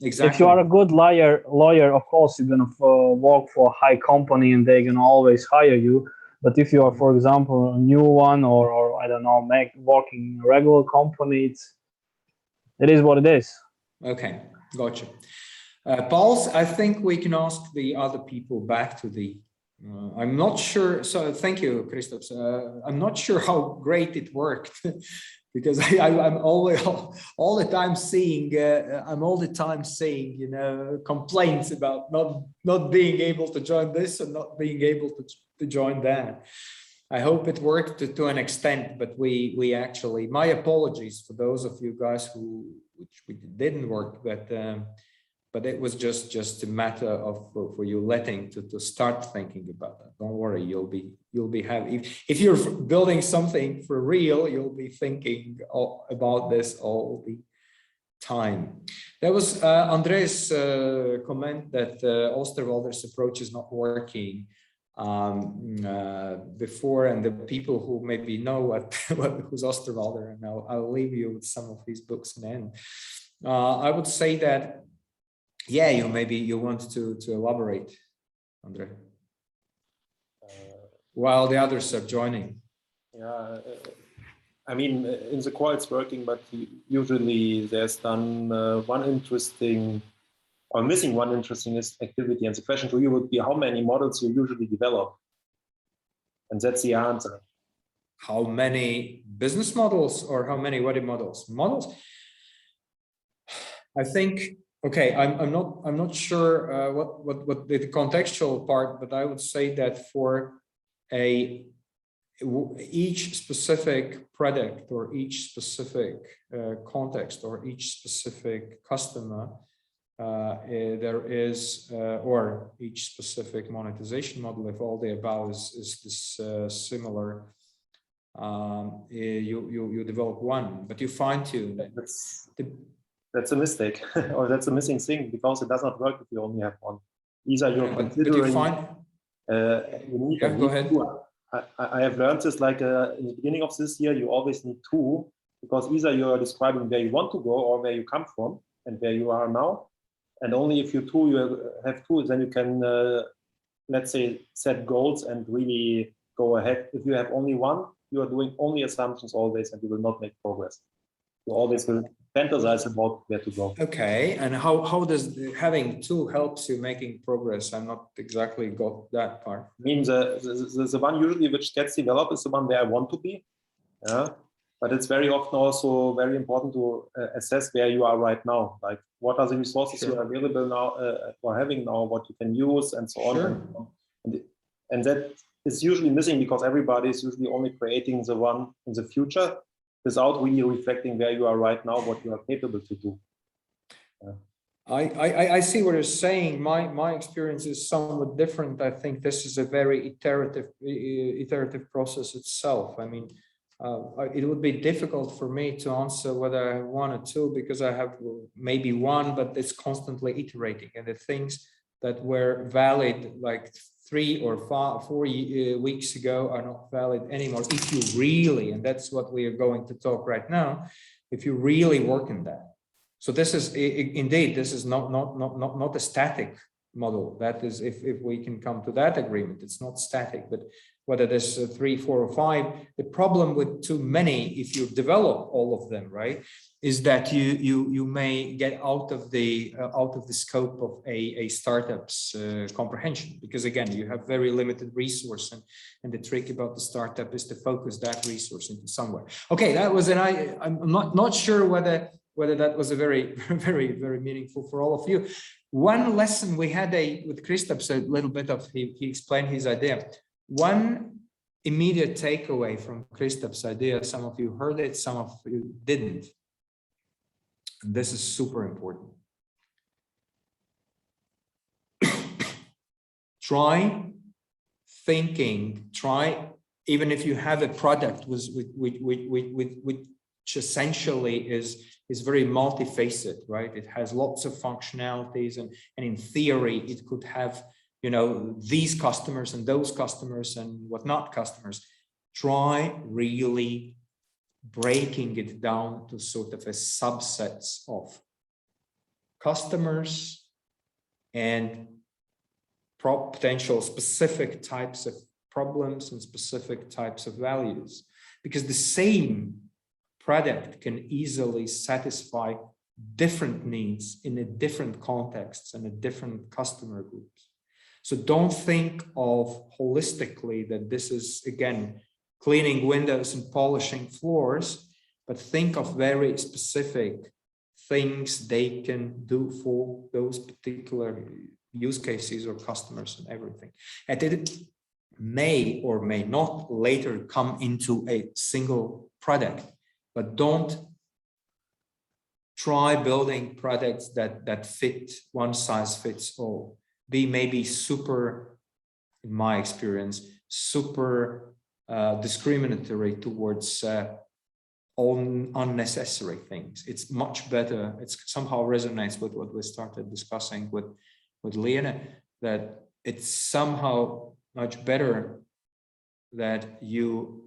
Exactly. If you are a good lawyer, of course you're gonna work for a high company and they're gonna always hire you. But if you are, for example, a new one or I don't know, working in a regular company, it is what it is. Okay, gotcha. Pauls, I think we can ask the other people back to the. I'm not sure. So thank you, Kristaps. I'm not sure how great it worked. Because I'm always all the time seeing complaints about not being able to join this and not being able to join that. I hope it worked to an extent, but we actually, my apologies for those of you guys which didn't work, but it was just a matter of for you letting to start thinking about that. Don't worry, you'll be happy. If you're building something for real, you'll be thinking about this all time. That was Andre's comment that Osterwalder's approach is not working before, and the people who maybe know who's Osterwalder, and I'll leave you with some of his books in the end. I would say that, yeah, you want to elaborate, Andre, while the others are joining. Yeah, I mean, in the core it's working, but usually there's done missing one interesting activity. And the question to you would be how many models you usually develop? And that's the answer. How many business models or how many web models? I think, okay, I'm not sure what the contextual part, but I would say that for each specific product or each specific context or each specific customer, there is, or each specific monetization model, if all the above is this similar, you develop one, but you fine tune. That's a mistake, or that's a missing thing, because it does not work if you only have one. Either you're considering. But you find. You need go ahead. I have learned this, like in the beginning of this year, you always need two, because either you are describing where you want to go or where you come from and where you are now. And only if you have two, then you can, let's say, set goals and really go ahead. If you have only one, you are doing only assumptions always, and you will not make progress. You always will fantasize about where to go. Okay, and how does having two helps you making progress? I'm not exactly got that part. I mean, the one usually which gets developed is the one where I want to be. Yeah. But it's very often also very important to assess where you are right now. Like, what are the resources you are available now or having now, what you can use, and so on. And that is usually missing, because everybody is usually only creating the one in the future without really reflecting where you are right now, what you are capable to do. Yeah. I see what you're saying. My experience is somewhat different. I think this is a very iterative process itself. I mean, it would be difficult for me to answer whether I have one or two, because I have maybe one, but it's constantly iterating, and the things that were valid like 3 or 4 weeks ago are not valid anymore. If you really, and that's what we are going to talk right now, if you really work in that. So this is indeed, this is not a static model. That is, if we can come to that agreement, it's not static, but whether there's 3, 4, or 5, the problem with too many, if you develop all of them, right, is that you may get out of the scope of a startup's comprehension, because again, you have very limited resource, and the trick about the startup is to focus that resource into somewhere. Okay, that was I'm not sure whether that was a very meaningful for all of you. One lesson we had with Kristaps, a little bit of he explained his idea. One immediate takeaway from Kristaps' idea, some of you heard it, some of you didn't. And this is super important. Try thinking, even if you have a product which essentially is very multifaceted, right? It has lots of functionalities, and in theory, it could have, you know, these customers and those customers and whatnot customers. Try really breaking it down to sort of a subsets of customers and potential specific types of problems and specific types of values, because the same product can easily satisfy different needs in a different contexts and a different customer groups. So don't think of holistically that this is, again, cleaning windows and polishing floors, but think of very specific things they can do for those particular use cases or customers and everything. And it may or may not later come into a single product, but don't try building products that fit one size fits all. They may be super, in my experience, super discriminatory towards on unnecessary things. It's much better. It somehow resonates with what we started discussing with Lena, that it's somehow much better that you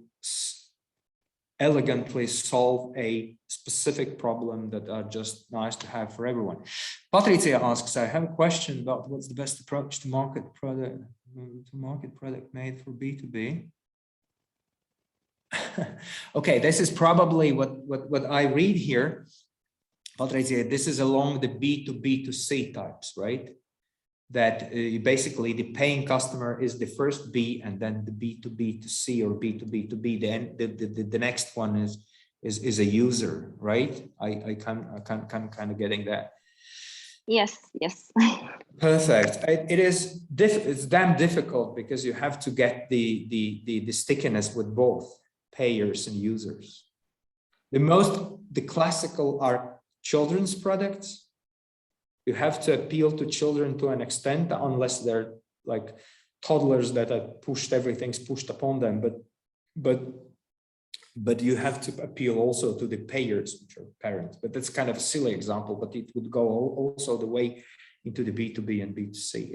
elegantly solve a specific problem that are just nice to have for everyone. Patricia asks, I have a question about what's the best approach to market product made for B2B. Okay, this is probably what I read here. Patricia, this is along the B2B2C types, right? That basically the paying customer is the first B, and then the B2B2C or B2B2B. Then the next one is a user, right? I can kind of getting that. Yes. Perfect. It's damn difficult because you have to get the stickiness with both payers and users. The classical are children's products. You have to appeal to children to an extent, unless they're like toddlers that are everything's pushed upon them. But you have to appeal also to the payers, which are parents. But that's kind of a silly example, but it would go also the way into the B2B and B2C.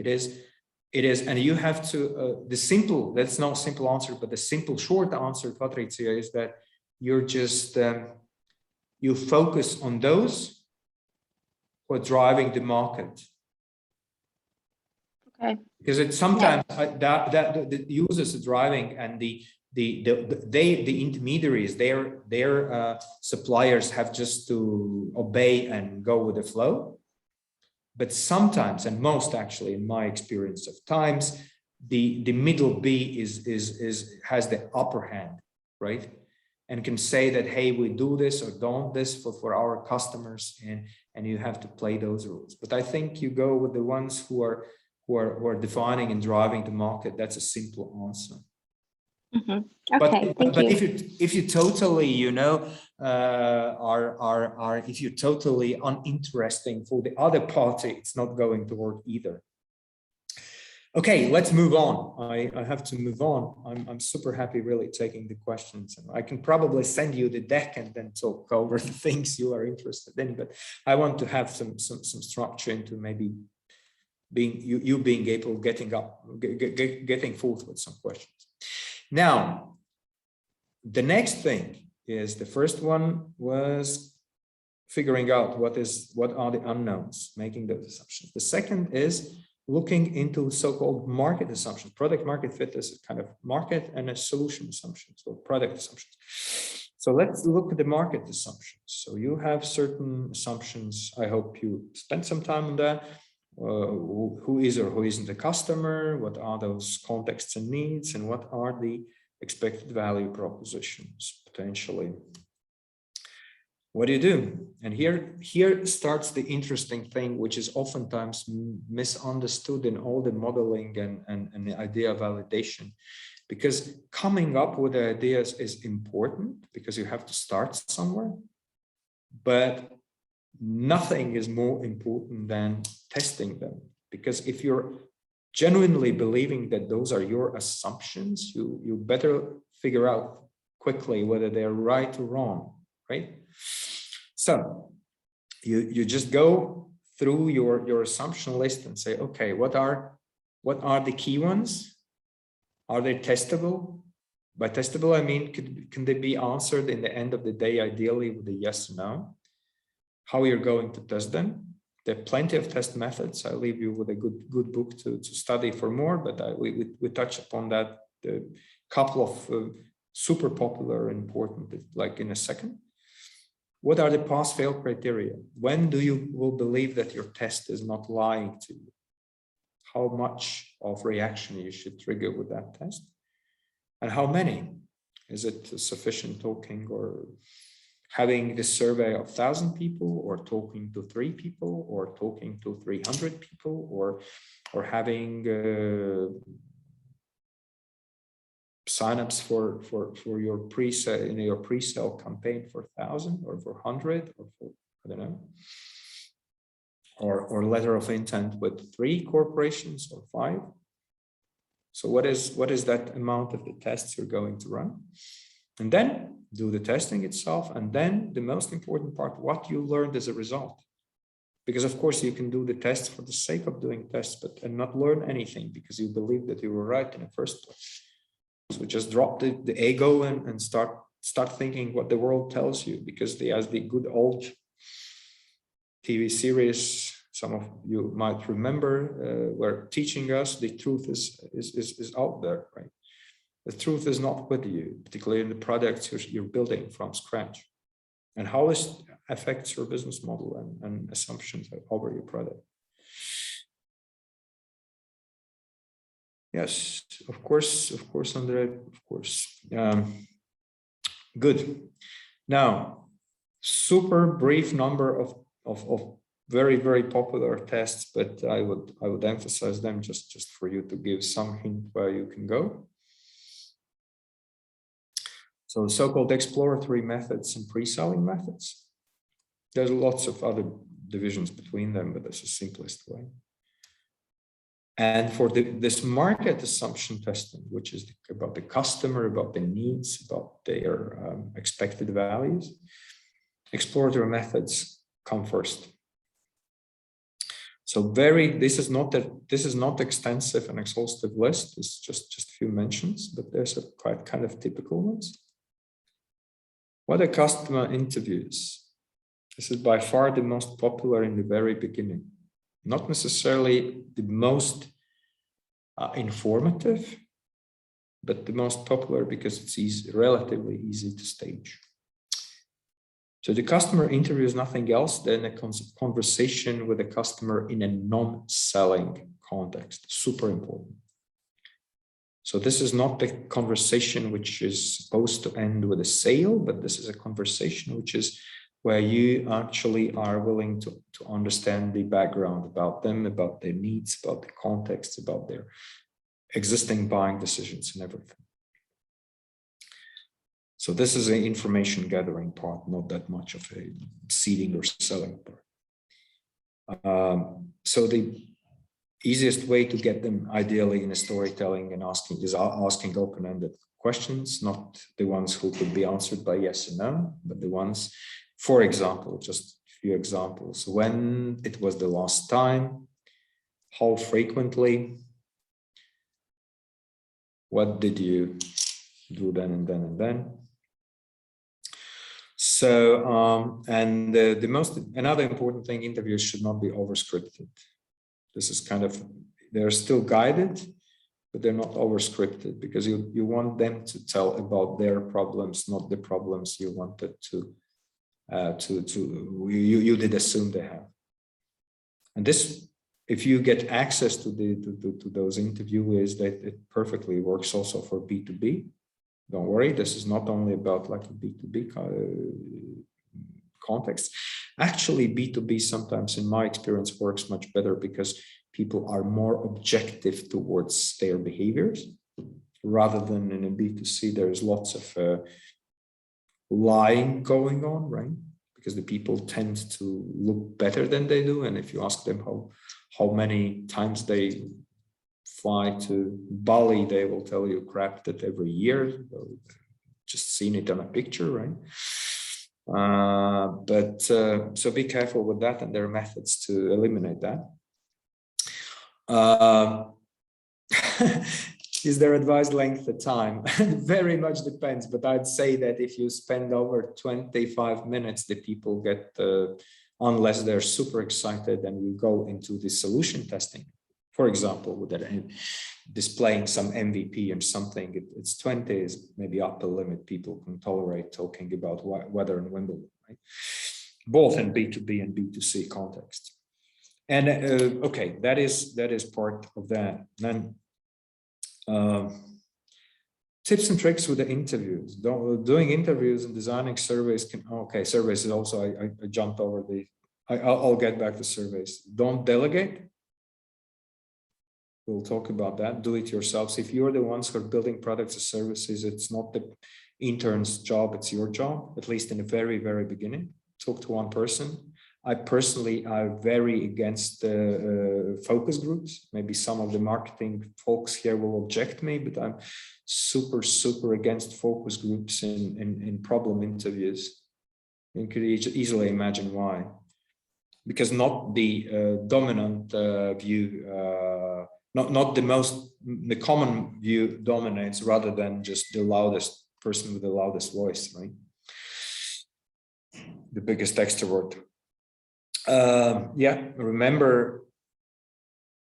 It is, and you have to, that's not a simple answer, but the simple short answer, Patricia, is that you're just, you focus on those who are driving the market. Okay. Because it's sometimes that the users are driving, and the intermediaries, their suppliers have just to obey and go with the flow. But sometimes, and most actually in my experience of times, the middle B has the upper hand, right? And can say that, hey, we do this or don't this for our customers, and you have to play those rules. But I think you go with the ones who are defining and driving the market. That's a simple answer. Mm-hmm. Okay, but thank you. if you totally, if you're totally uninteresting for the other party, it's not going to work either. Okay, let's move on. I have to move on. I'm super happy really taking the questions, and I can probably send you the deck and then talk over the things you are interested in, but I want to have some structure into maybe being able, getting forth with some questions. Now, the next thing is, the first one was figuring out what are the unknowns, making those assumptions. The second is looking into so-called market assumptions. Product market fit is a kind of market and a solution assumption, so product assumptions. So let's look at the market assumptions. So you have certain assumptions. I hope you spent some time on that. Who is or who isn't the customer? What are those contexts and needs? And what are the expected value propositions potentially? What do you do? And here starts the interesting thing, which is oftentimes misunderstood in all the modeling and the idea validation, because coming up with ideas is important because you have to start somewhere, but nothing is more important than testing them. Because if you're genuinely believing that those are your assumptions, you better figure out quickly whether they're right or wrong, right? So you just go through your assumption list and say, okay, what are the key ones? Are they testable? By testable, I mean, can they be answered in the end of the day, ideally with a yes or no? How you're going to test them? There are plenty of test methods. I'll leave you with a good book to study for more, but we touch upon that, a couple of super popular and important, like in a second. What are the pass-fail criteria? When do you will believe that your test is not lying to you? How much of reaction you should trigger with that test? And how many? Is it sufficient talking or having this survey of 1,000 people, or talking to 3 people, or talking to 300 people, or having signups for your pre-sale campaign for 1,000 or for 100 or for, I don't know, or letter of intent with 3 corporations or 5. So what is that amount of the tests you're going to run? And then do the testing itself, and then the most important part, what you learned as a result. Because of course you can do the tests for the sake of doing tests, and not learn anything because you believe that you were right in the first place. So just drop the ego and start thinking what the world tells you, because as the good old TV series, some of you might remember, were teaching us the truth is out there, right? The truth is not with you, particularly in the products you're building from scratch, and how it affects your business model and assumptions over your product. Yes, of course, Andre, of course. Good. Now, super brief number of very, very popular tests, but I would emphasize them just for you to give some hint where you can go. So the so-called exploratory methods and pre-selling methods. There's lots of other divisions between them, but that's the simplest way. And for this market assumption testing, which is about the customer, about the needs, about their expected values, exploratory methods come first. So this is not extensive and exhaustive list. It's just a few mentions, but there's a quite kind of typical ones. What are customer interviews? This is by far the most popular in the very beginning. Not necessarily the most informative, but the most popular because it's relatively easy to stage. So the customer interview is nothing else than a conversation with a customer in a non-selling context. Super important. So this is not the conversation which is supposed to end with a sale, but this is a conversation which is where you actually are willing to understand the background about them, about their needs, about the context, about their existing buying decisions and everything. So this is an information gathering part, not that much of a seeding or selling part. So the easiest way to get them ideally in a storytelling and asking open-ended questions, not the ones who could be answered by yes and no, but the ones, for example, just a few examples. When it was the last time, how frequently, what did you do then and then and then? So, another important thing, interviews should not be overscripted. This is kind of, they're still guided, but they're not overscripted because you want them to tell about their problems, not the problems you wanted you did assume they have. And this, if you get access to those interviews, that it perfectly works also for B2B. Don't worry, this is not only about like a B2B context. Actually, B2B sometimes, in my experience, works much better because people are more objective towards their behaviors rather than in a B2C. There's lots of lying going on, right? Because the people tend to look better than they do. And if you ask them how many times they fly to Bali, they will tell you crap that every year. Just seen it on a picture, right? So be careful with that, and there are methods to eliminate that. Is there advised length of time? Very much depends, but I'd say that if you spend over 25 minutes, the people get, unless they're super excited and you go into the solution testing, for example, with that displaying some MVP and something, it's 20 is maybe upper limit people can tolerate talking about weather in Wimbledon, right? Both in B2B and B2C context. And okay, that is part of that. Then tips and tricks with the interviews. Doing interviews and designing surveys can, okay, surveys is also, I jumped over I'll get back to surveys. Don't delegate. We'll talk about that. Do it yourselves. If you're the ones who are building products or services, it's not the intern's job, it's your job, at least in the very, very beginning. Talk to one person. I personally are very against focus groups. Maybe some of the marketing folks here will object me, but I'm super against focus groups in problem interviews. You could easily imagine why. Because not the dominant view, not the common view dominates, rather than just the loudest person with the loudest voice, right? The biggest extrovert. Yeah, remember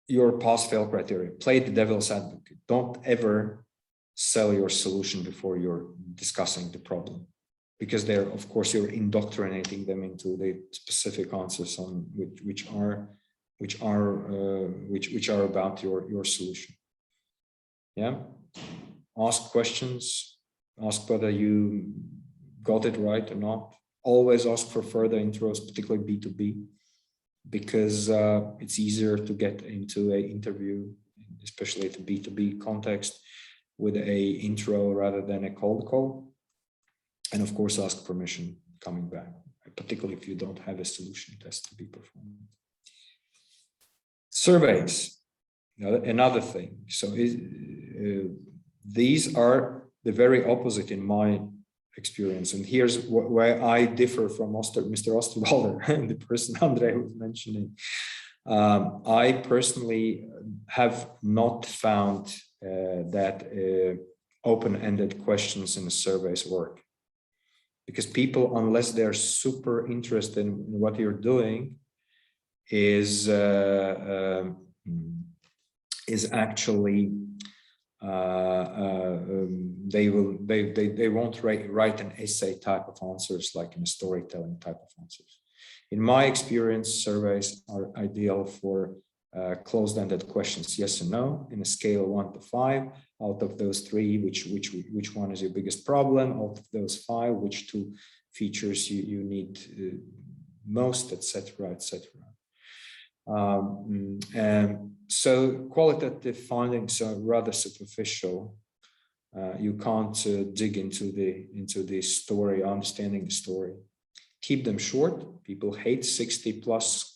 your pass-fail criteria. Play the devil's advocate. Don't ever sell your solution before you're discussing the problem, because they're, of course, you're indoctrinating them into the specific answers on which are about your solution. Yeah, ask questions. Ask whether you got it right or not. Always ask for further intros, particularly B2B, because it's easier to get into an interview, especially at the B2B context, with a intro rather than a cold call. And of course, ask permission coming back, particularly if you don't have a solution test to be performed. Surveys, another thing. So these are the very opposite in my experience. And here's where I differ from Mr. Osterwalder, the person Andre was mentioning. I personally have not found that open-ended questions in the surveys work. Because people, unless they're super interested in what you're doing, is actually they won't write an essay type of answers, like in a storytelling type of answers. In my experience, surveys are ideal for closed-ended questions, yes and no, in a scale 1 to 5. Out of those 3, which one is your biggest problem? Out of those 5, which 2 features you need most, etc., etc. And so qualitative findings are rather superficial. You can't dig into the story, understanding the story. Keep them short. People hate 60+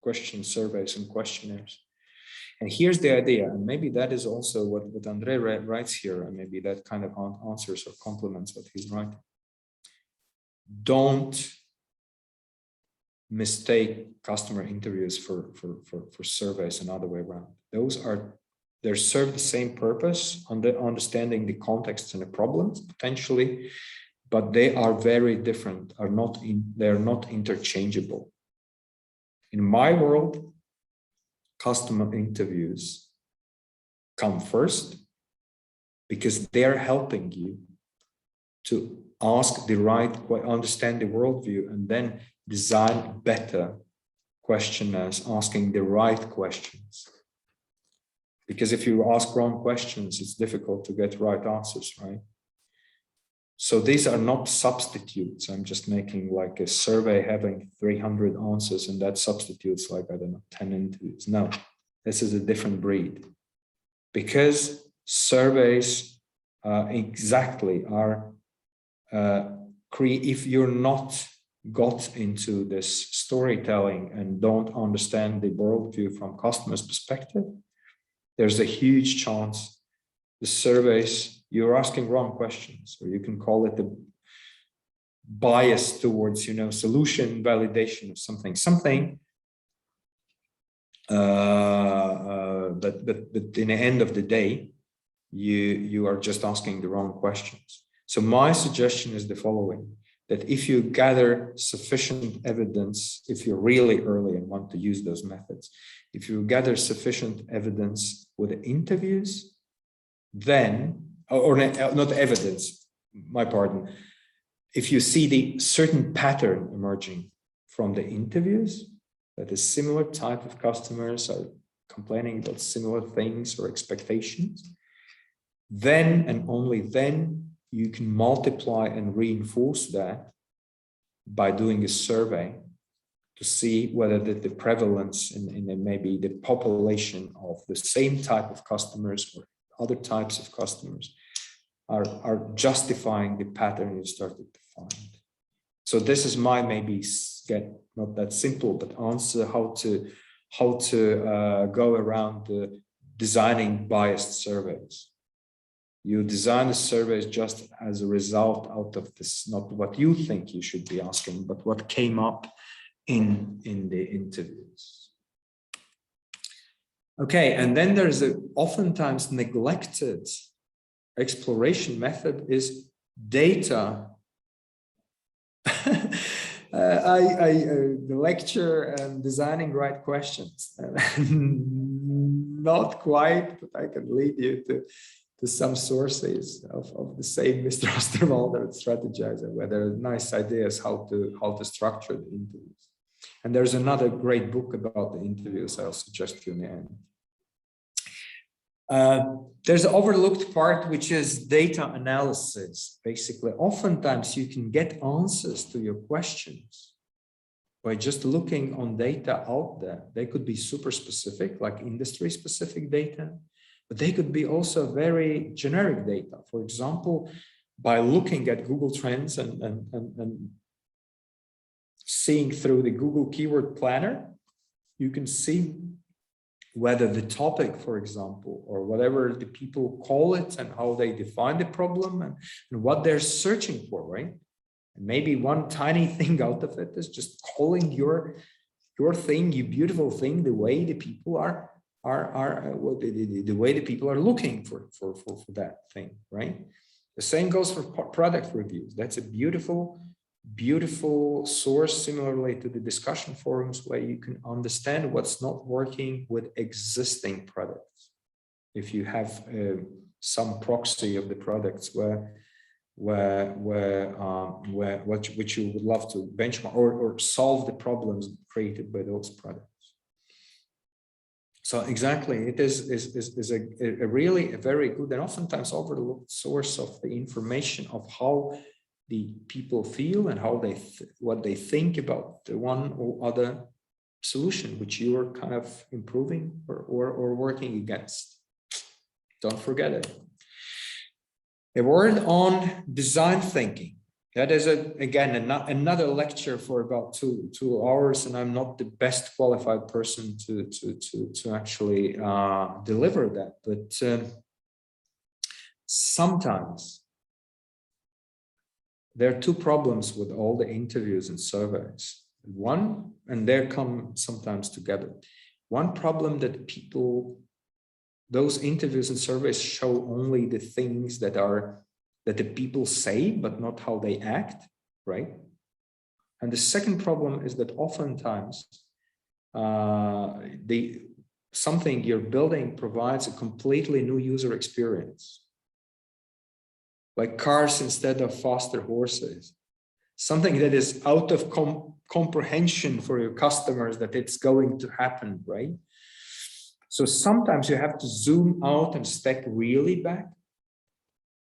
question surveys and questionnaires. And here's the idea, and maybe that is also what Andre writes here, and maybe that kind of answers or complements what he's writing. Don't mistake customer interviews for surveys and other way around. They serve the same purpose, understanding the context and the problems potentially, but they are very different. They're not interchangeable. In my world, customer interviews come first because they're helping you to ask the right, understand the worldview, and then design better questionnaires, asking the right questions. Because if you ask wrong questions, it's difficult to get right answers, right? So these are not substitutes. I'm just making like a survey having 300 answers, and that substitutes like, I don't know, 10 interviews. No, this is a different breed. Because surveys exactly are, if you're not got into this storytelling and don't understand the worldview from customer's perspective, there's a huge chance the surveys, you're asking wrong questions, or you can call it the bias towards, solution validation of something. But in the end of the day, you are just asking the wrong questions. So my suggestion is the following, that if you gather sufficient evidence, if you're really early and want to use those methods, if you gather sufficient evidence with the interviews, then, or not evidence, my pardon, if you see the certain pattern emerging from the interviews, that a similar type of customers are complaining about similar things or expectations, then and only then you can multiply and reinforce that by doing a survey to see whether the prevalence in maybe the population of the same type of customers or other types of customers are justifying the pattern you started to find. So this is my maybe get not that simple, but answer how to go around the designing biased surveys. You design the surveys just as a result out of this, not what you think you should be asking, but what came up in the interviews. Okay, and then there's a oftentimes neglected exploration method is data. The lecture designing right questions. Not quite, but I can lead you to some sources of the same Mr. Osterwalder strategizer, where there are nice ideas how to structure the interviews. And there's another great book about the interviews I'll suggest you in the end. There's an overlooked part, which is data analysis. Basically, oftentimes you can get answers to your questions by just looking on data out there. They could be super specific, like industry specific data, but they could be also very generic data. For example, by looking at Google Trends and seeing through the Google Keyword Planner, you can see whether the topic, for example, or whatever the people call it and how they define the problem and what they're searching for, right? And maybe one tiny thing out of it is just calling your thing, your beautiful thing, the way the people are the way the people are looking for that thing, right? The same goes for product reviews. That's a beautiful source, similarly to the discussion forums, where you can understand what's not working with existing products. If you have some proxy of the products which you would love to benchmark or solve the problems created by those products. So exactly, it is a really a very good and oftentimes overlooked source of the information of how the people feel and how what they think about the one or other solution which you are kind of improving or working against. Don't forget it. A word on design thinking. That is again another lecture for about two hours, and I'm not the best qualified person to actually deliver that. But sometimes there are two problems with all the interviews and surveys. One, and they come sometimes together. One problem that those interviews and surveys show only the things that the people say, but not how they act, right? And the second problem is that oftentimes something you're building provides a completely new user experience. Like cars instead of faster horses, something that is out of comprehension for your customers that it's going to happen, right? So sometimes you have to zoom out and step really back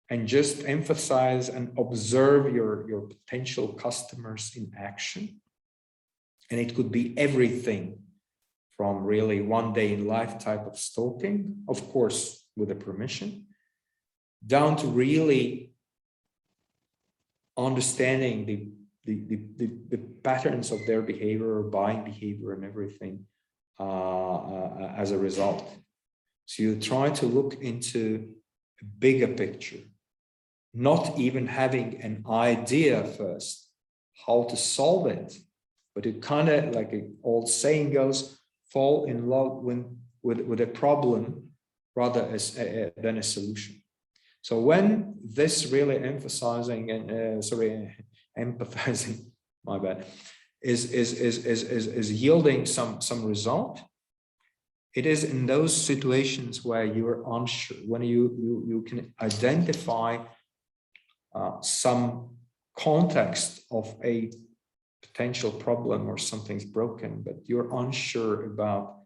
and just emphasize and observe your potential customers in action. And it could be everything from really one day in life type of stalking, of course, with a permission, down to really understanding the patterns of their behavior, buying behavior and everything as a result. So you try to look into a bigger picture, not even having an idea first how to solve it, but it kind of, like an old saying goes, fall in love with a problem rather than a solution. So when this really emphasizing and empathizing, my bad, is yielding some result, it is in those situations where you're unsure, when you can identify some context of a potential problem or something's broken, but you're unsure about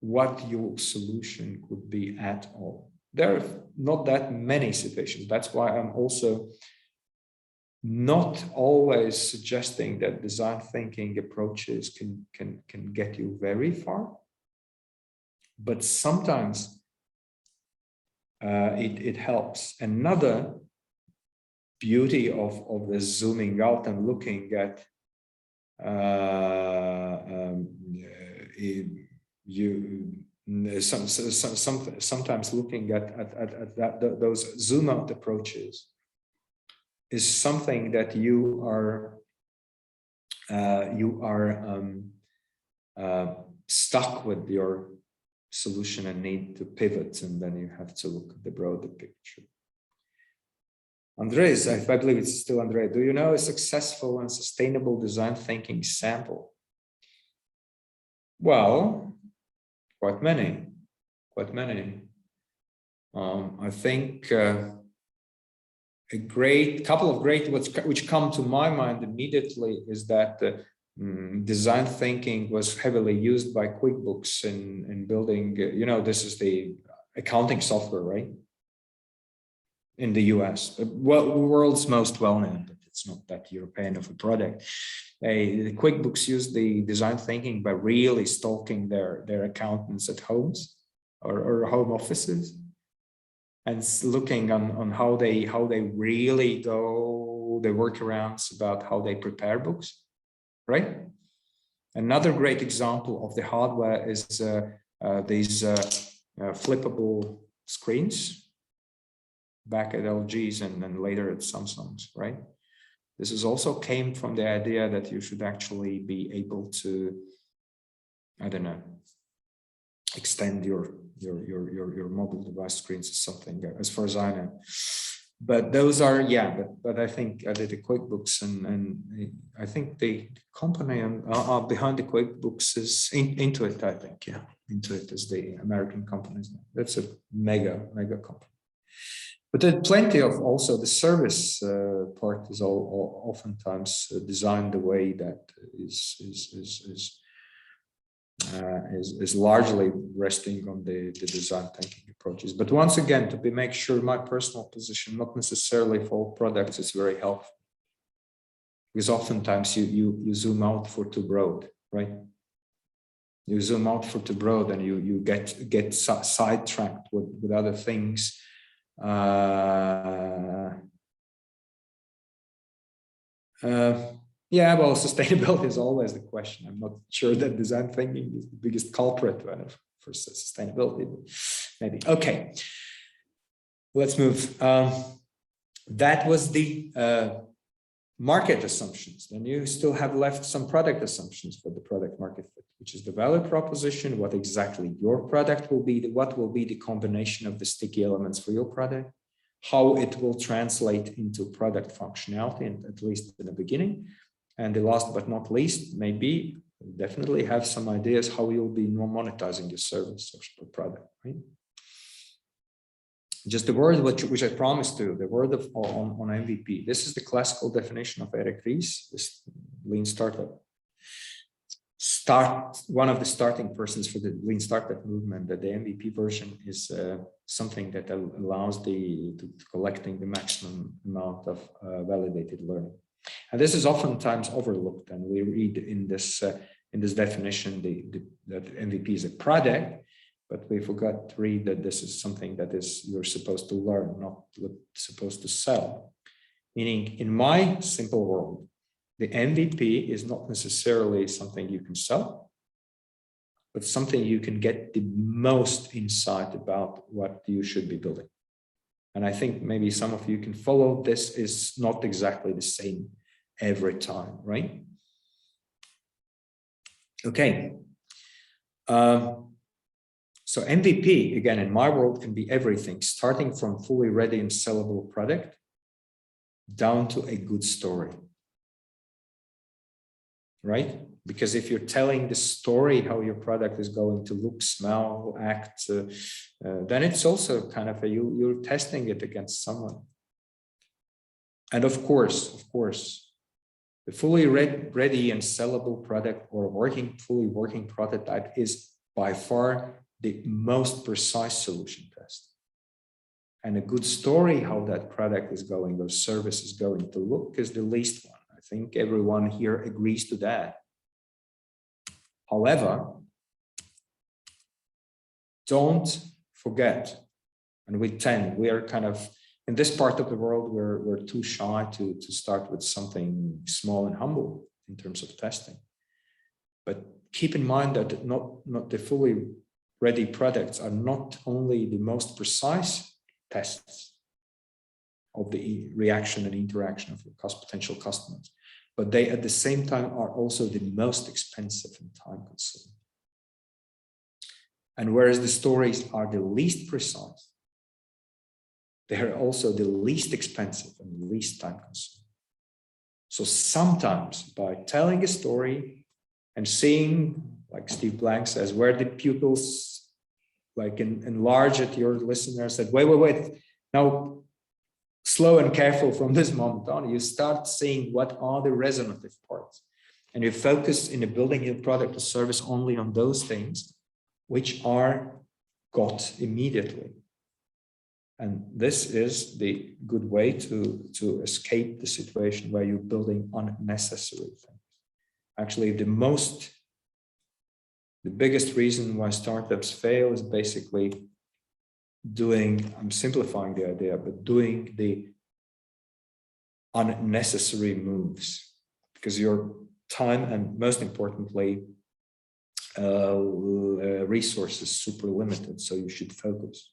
what your solution could be at all. There are not that many situations. That's why I'm also not always suggesting that design thinking approaches can get you very far, but sometimes it helps. Another beauty of the zooming out and looking at sometimes looking at those zoom out approaches is something that you are stuck with your solution and need to pivot, and then you have to look at the broader picture. Andres, I believe it's still Andre. Do you know a successful and sustainable design thinking sample? Well, quite many. I think a couple of great which come to my mind immediately is that design thinking was heavily used by QuickBooks in building. This is the accounting software, right? In the US, well, the world's most well-known, but it's not that European of a product. The QuickBooks use the design thinking by really stalking their accountants at homes or home offices, and looking on how they really go, the workarounds about how they prepare books, right? Another great example of the hardware is these flippable screens. Back at LG's and then later at Samsung's, right? This is also came from the idea that you should actually be able to, I don't know, extend your mobile device screens or something, as far as I know. But those are, yeah, but I think I did the QuickBooks, and I think the company behind the QuickBooks is Intuit, I think, yeah. Intuit is the American company. That's a mega company. But then plenty of also the service part is oftentimes designed the way that is largely resting on the design thinking approaches. But once again, to make sure my personal position, not necessarily for all products, is very helpful, because oftentimes you zoom out for too broad, right? You zoom out for too broad, and you get sidetracked with other things. Yeah, well, sustainability is always the question. I'm not sure that design thinking is the biggest culprit for sustainability, but maybe. Okay, let's move. That was the market assumptions. Then you still have left some product assumptions for the product market fit, which is the value proposition, what exactly your product will be, what will be the combination of the sticky elements for your product, how it will translate into product functionality, and at least in the beginning. And the last but not least, maybe definitely have some ideas how you'll be monetizing your service or product, right? Just the word which I promised to, the word on MVP. This is the classical definition of Eric Ries, this lean startup. One of the starting persons for the lean startup movement, that the MVP version is something that allows to collecting the maximum amount of validated learning. And this is oftentimes overlooked, and we read in this definition that MVP is a product. But we forgot to read that this is something that you're supposed to learn, not supposed to sell. Meaning, in my simple world, the MVP is not necessarily something you can sell, but something you can get the most insight about what you should be building. And I think maybe some of you can follow. This is not exactly the same every time, right? Okay. So MVP, again, in my world, can be everything, starting from fully ready and sellable product down to a good story, right? Because if you're telling the story how your product is going to look, smell, act, then it's also kind of you're testing it against someone. And of course, the fully ready and sellable product or fully working prototype is by far the most precise solution test. And a good story how that product is going or service is going to look is the least one. I think everyone here agrees to that. However, don't forget, and we are kind of, in this part of the world, we're too shy to start with something small and humble. in terms of testing. But keep in mind that not the fully ready products are not only the most precise tests of the reaction and interaction of your potential customers, but they at the same time are also the most expensive and time consuming. And whereas the stories are the least precise, they are also the least expensive and the least time consuming. So sometimes by telling a story and seeing, like Steve Blank says, where the pupils like enlarge at your listener, said, wait, now slow and careful from this moment on, you start seeing what are the resonative parts. And you focus in the building your product or service only on those things which are got immediately. And this is the good way to escape the situation where you're building unnecessary things. Actually, the biggest reason why startups fail is basically I'm simplifying the idea, but doing the unnecessary moves, because your time and most importantly, resources super limited, so you should focus.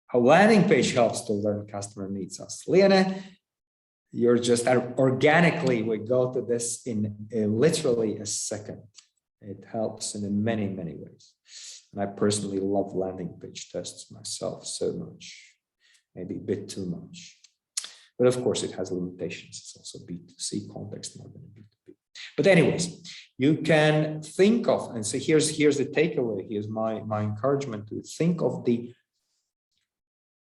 How landing page helps to learn customer needs us. Liana, you're just organically, we go to this in literally a second. It helps in many, many ways. And I personally love landing page tests myself so much, maybe a bit too much. But of course, it has limitations. It's also B2C context more than B2B. But anyways, you can think of, and so here's the takeaway. Here's my encouragement to think of the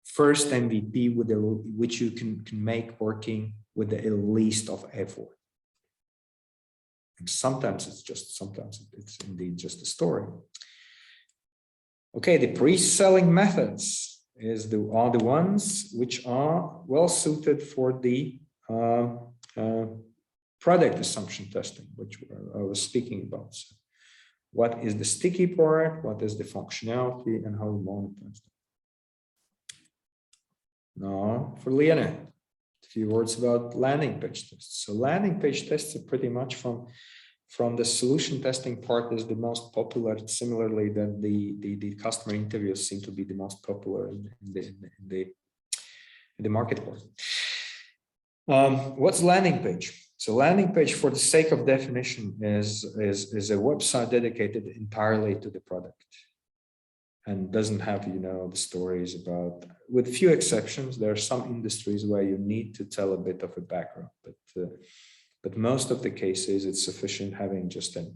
first MVP with which you can make working with the least of effort. And sometimes it's indeed just a story. Okay, the pre-selling methods are the ones which are well suited for the product assumption testing, which I was speaking about. So what is the sticky part? What is the functionality, and how we monitor it? Now, for Liana, a few words about landing page tests. So landing page tests are pretty much from the solution testing part is the most popular. Similarly, that the customer interviews seem to be the most popular in the marketplace. What's landing page? So landing page, for the sake of definition, is a website dedicated entirely to the product, and doesn't have, the stories about, with few exceptions. There are some industries where you need to tell a bit of a background, but most of the cases it's sufficient having just a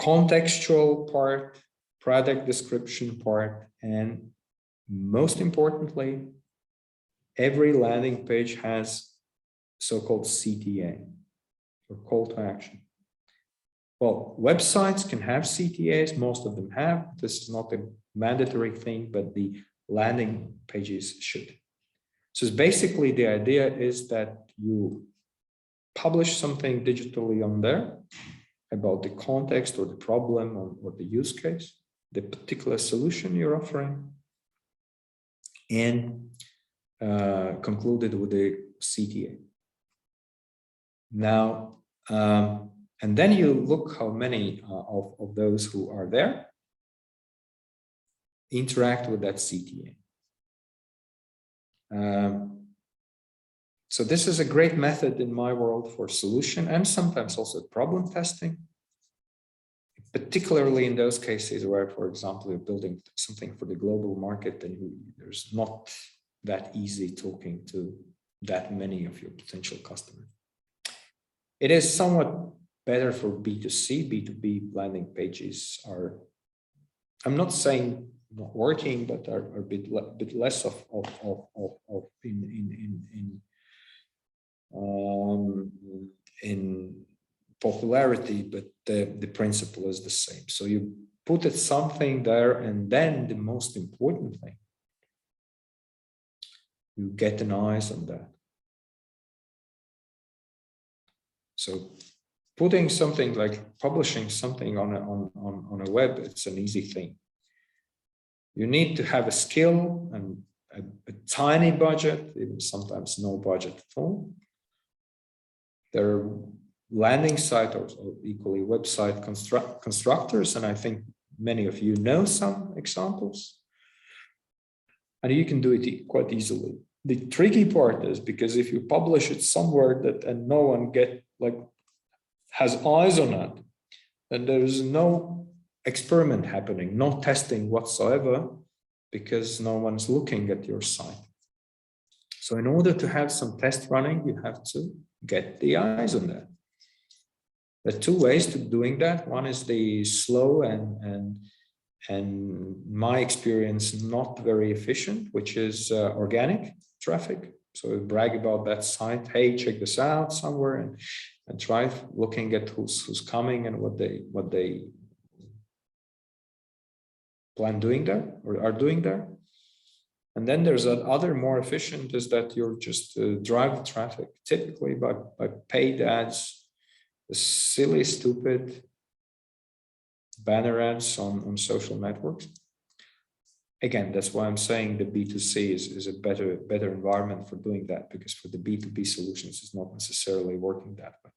contextual part, product description part, and most importantly, every landing page has so-called CTA, or call to action. Well, websites can have CTAs, most of them have. This is not a mandatory thing, but the landing pages should. So it's basically the idea is that you publish something digitally on there about the context or the problem or the use case, the particular solution you're offering, and concluded with a CTA. Now, and then you look how many of those who are there interact with that CTA. So this is a great method in my world for solution and sometimes also problem testing, particularly in those cases where, for example, you're building something for the global market and there's not that easy talking to that many of your potential customers. It is somewhat better for B2C. B2B landing pages are, I'm not saying not working, but are a bit less in popularity, but the principle is the same. So you put something there, and then the most important thing, you get an eyes on that. So putting something like publishing something on a web, it's an easy thing. You need to have a skill and a tiny budget, even sometimes no budget at all. There are landing site or equally website constructors, and I think many of you know some examples. And you can do it quite easily. The tricky part is because if you publish it somewhere that and no one has eyes on it, then there is no experiment happening, no testing whatsoever, because no one's looking at your site. So in order to have some test running, you have to get the eyes on that. There are two ways to doing that. One is the slow and my experience not very efficient, which is organic traffic. So brag about that site. Hey, check this out somewhere, and try looking at who's coming and what they plan doing there or are doing there. And then there's that other more efficient is that you're just drive the traffic, typically by paid ads, the silly, stupid banner ads on social networks. Again, that's why I'm saying the B2C is a better environment for doing that, because for the B2B solutions, it's not necessarily working that way.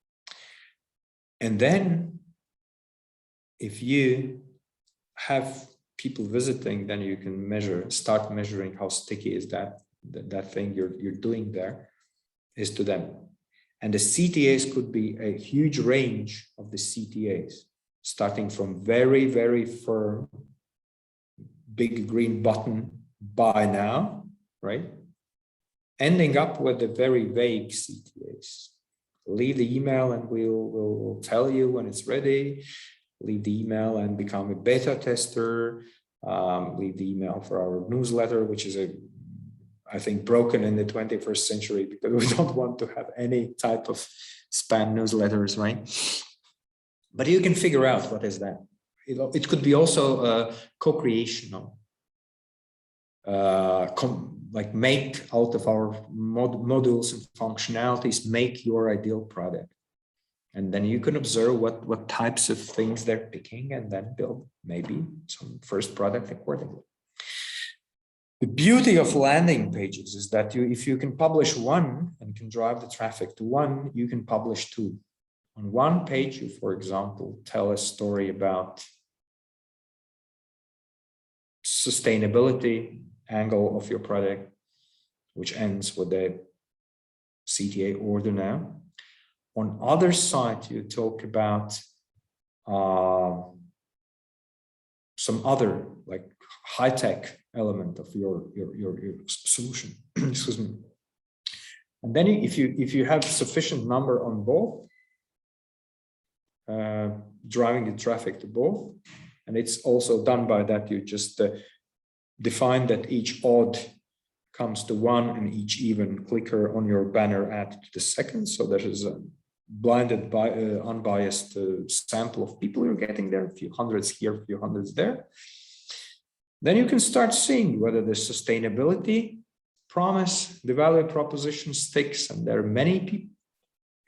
And then if you have people visiting, then you can start measuring how sticky is that thing you're doing there is to them. And the CTAs could be a huge range of the CTAs, starting from very, very firm, big green button, buy now, right? Ending up with the very vague CTAs. Leave the email and we'll tell you when it's ready. Leave the email and become a beta tester. Leave the email for our newsletter, which is I think broken in the 21st century, because we don't want to have any type of spam newsletters, right? But you can figure out what is that. It could be also co-creational, like make out of our modules and functionalities, make your ideal product. And then you can observe what types of things they're picking and then build maybe some first product accordingly. The beauty of landing pages is that if you can publish one and can drive the traffic to one, you can publish two. On one page, you, for example, tell a story about sustainability angle of your product, which ends with the CTA order now. On other side, you talk about some other like high-tech element of your solution. Excuse me. And then if you have sufficient number on both, driving the traffic to both, and it's also done by that you just define that each odd comes to one and each even clicker on your banner ad to the second. So there is a blinded by unbiased sample of people you're getting there, a few hundreds here, a few hundreds there. Then you can start seeing whether the sustainability promise, the value proposition sticks, and there are many people.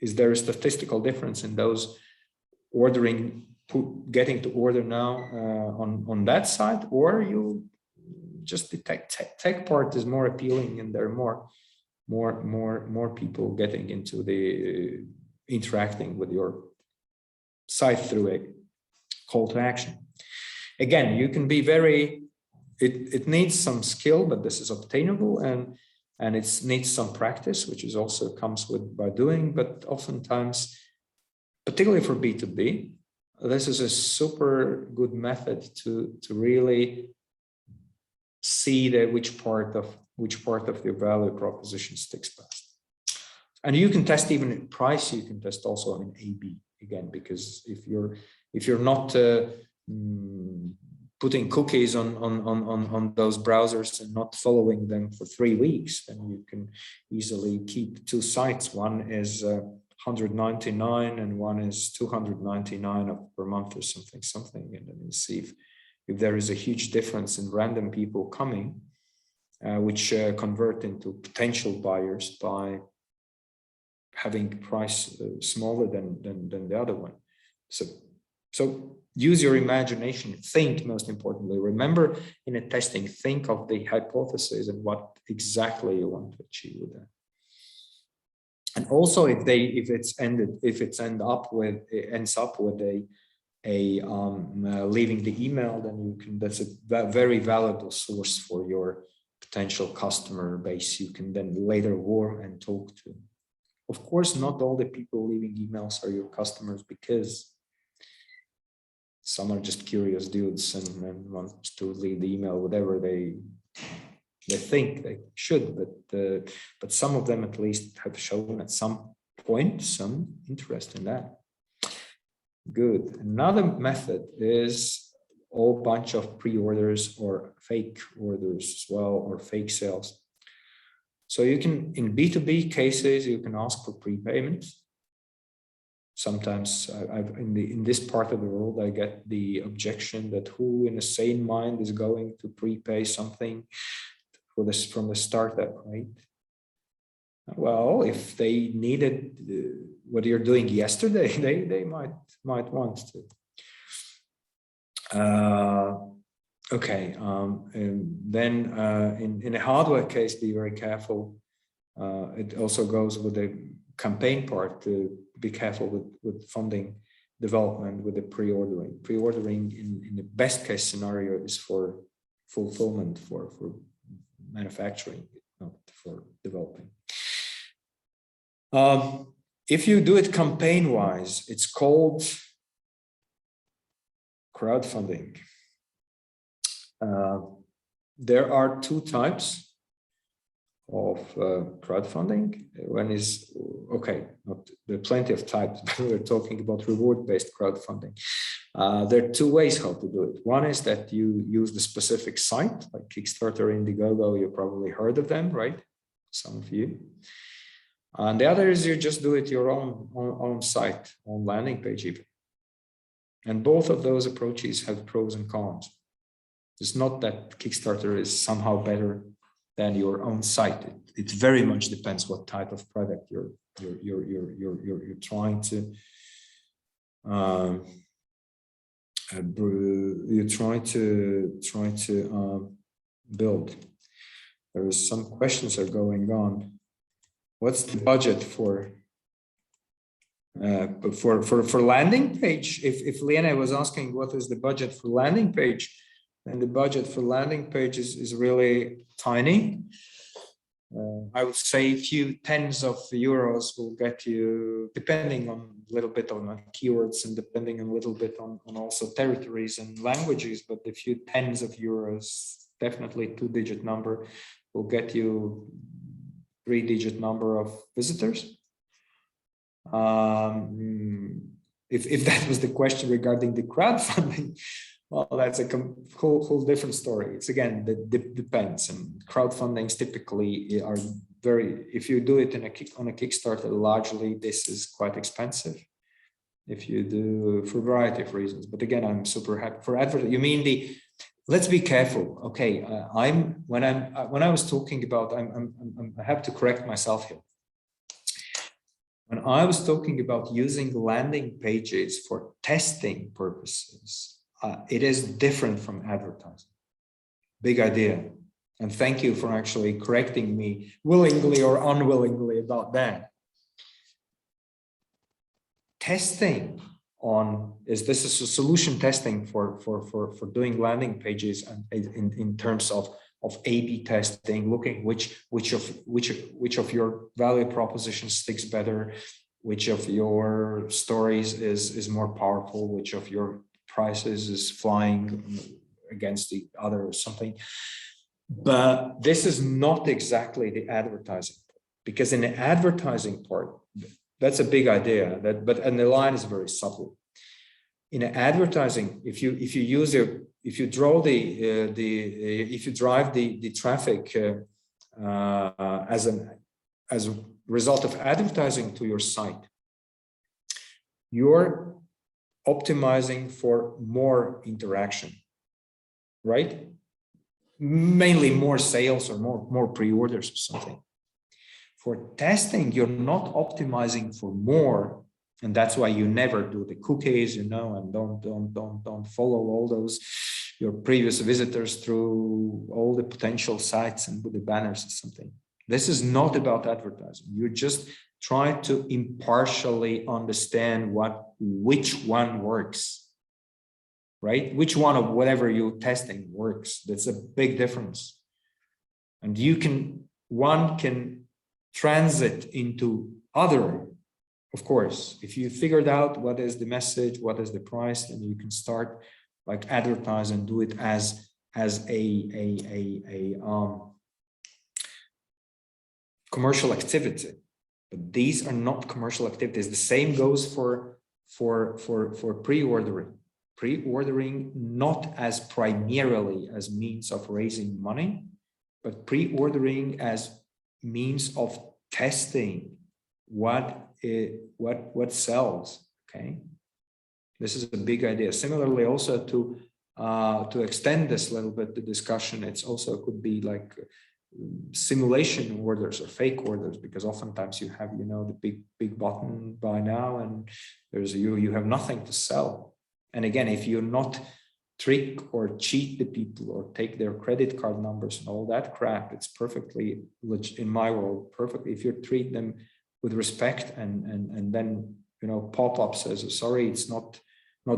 Is there a statistical difference in those ordering, getting to order now on that side, or you just the tech part is more appealing and there are more people getting into the interacting with your site through a call to action. Again, you can be very, it needs some skill, but this is obtainable, and it needs some practice, which is also comes with by doing, but oftentimes, particularly for B2B, this is a super good method to really see which part of your value proposition sticks best. And you can test even in price, you can test also in A/B again, because if you're not putting cookies on those browsers and not following them for 3 weeks, then you can easily keep two sites. One is 199 and one is 299 per month or something, and then you see if there is a huge difference in random people coming, which convert into potential buyers by having price smaller than the other one. So use your imagination, think, most importantly. Remember, in a testing, think of the hypothesis and what exactly you want to achieve with that. And also if it ends up with leaving the email, then that's a very valuable source for your potential customer base. You can then later warm and talk to. Of course, not all the people leaving emails are your customers, because some are just curious dudes and want to leave the email whatever they think they should, but some of them at least have shown at some point some interest in that. Good. Another method is a whole bunch of pre-orders or fake orders as well, or fake sales. So you can, in B2B cases, you can ask for prepayment. Sometimes in this part of the world, I get the objection that who in a sane mind is going to prepay something for this from the startup, right? Well, if they needed what you're doing yesterday, they might want to. Okay, and then in a hardware case, be very careful. It also goes with the campaign part to be careful with funding development with the pre-ordering. Pre-ordering in the best case scenario is for fulfillment, for manufacturing, not for developing. If you do it campaign-wise, it's called crowdfunding. There are two types of crowdfunding. One is, okay, there are plenty of types, but we're talking about reward-based crowdfunding. There are two ways how to do it. One is that you use the specific site, like Kickstarter, Indiegogo, you probably heard of them, right? Some of you. And the other is you just do it your own site, on landing page even. And both of those approaches have pros and cons. It's not that Kickstarter is somehow better than your own site. It very much depends what type of product you're trying to build. There is some questions are going on. What's the budget for landing page? If Lena was asking what is the budget for landing page, then the budget for landing page is really tiny. I would say a few tens of euros will get you, depending on a little bit on keywords and depending on a little bit on also territories and languages, but a few tens of euros, definitely two-digit number, will get you three-digit number of visitors. If that was the question regarding the crowdfunding, well, that's a whole different story. It's again, that depends. And crowdfundings typically are very, if you do it on a Kickstarter, largely this is quite expensive. If you do for a variety of reasons, but again, I'm super happy for advert. You mean let's be careful. Okay, when I was talking about, I have to correct myself here. When I was talking about using landing pages for testing purposes, it is different from advertising. Big idea. And thank you for actually correcting me willingly or unwillingly about that. Testing this is a solution testing for doing landing pages and in terms of A/B testing, looking which of your value propositions sticks better, which of your stories is more powerful, which of your prices is flying against the other or something. But this is not exactly the advertising part, because in the advertising part, that's a big idea, and the line is very subtle. In advertising, if you drive the traffic as a result of advertising to your site, you're optimizing for more interaction, right? Mainly more sales or more pre-orders or something. For testing, you're not optimizing for more, and that's why you never do the cookies, and don't follow all those your previous visitors through all the potential sites and with the banners or something. This is not about advertising. You're just try to impartially understand which one works, right? Which one of whatever you're testing works. That's a big difference. And one can transit into other, of course. If you figured out what is the message, what is the price, then you can start like advertise and do it as a commercial activity. But these are not commercial activities. The same goes for pre-ordering. Pre-ordering not as primarily as means of raising money, but pre-ordering as means of testing what sells. Okay, this is a big idea. Similarly, also to extend this a little bit, the discussion, it's also could be like simulation orders or fake orders, because oftentimes you have, you know, the big button buy now, and there's you have nothing to sell. And again, if you're not trick or cheat the people or take their credit card numbers and all that crap, it's perfectly, in my world, perfectly. If you treat them with respect and then, you know, pop-up says, sorry, it's not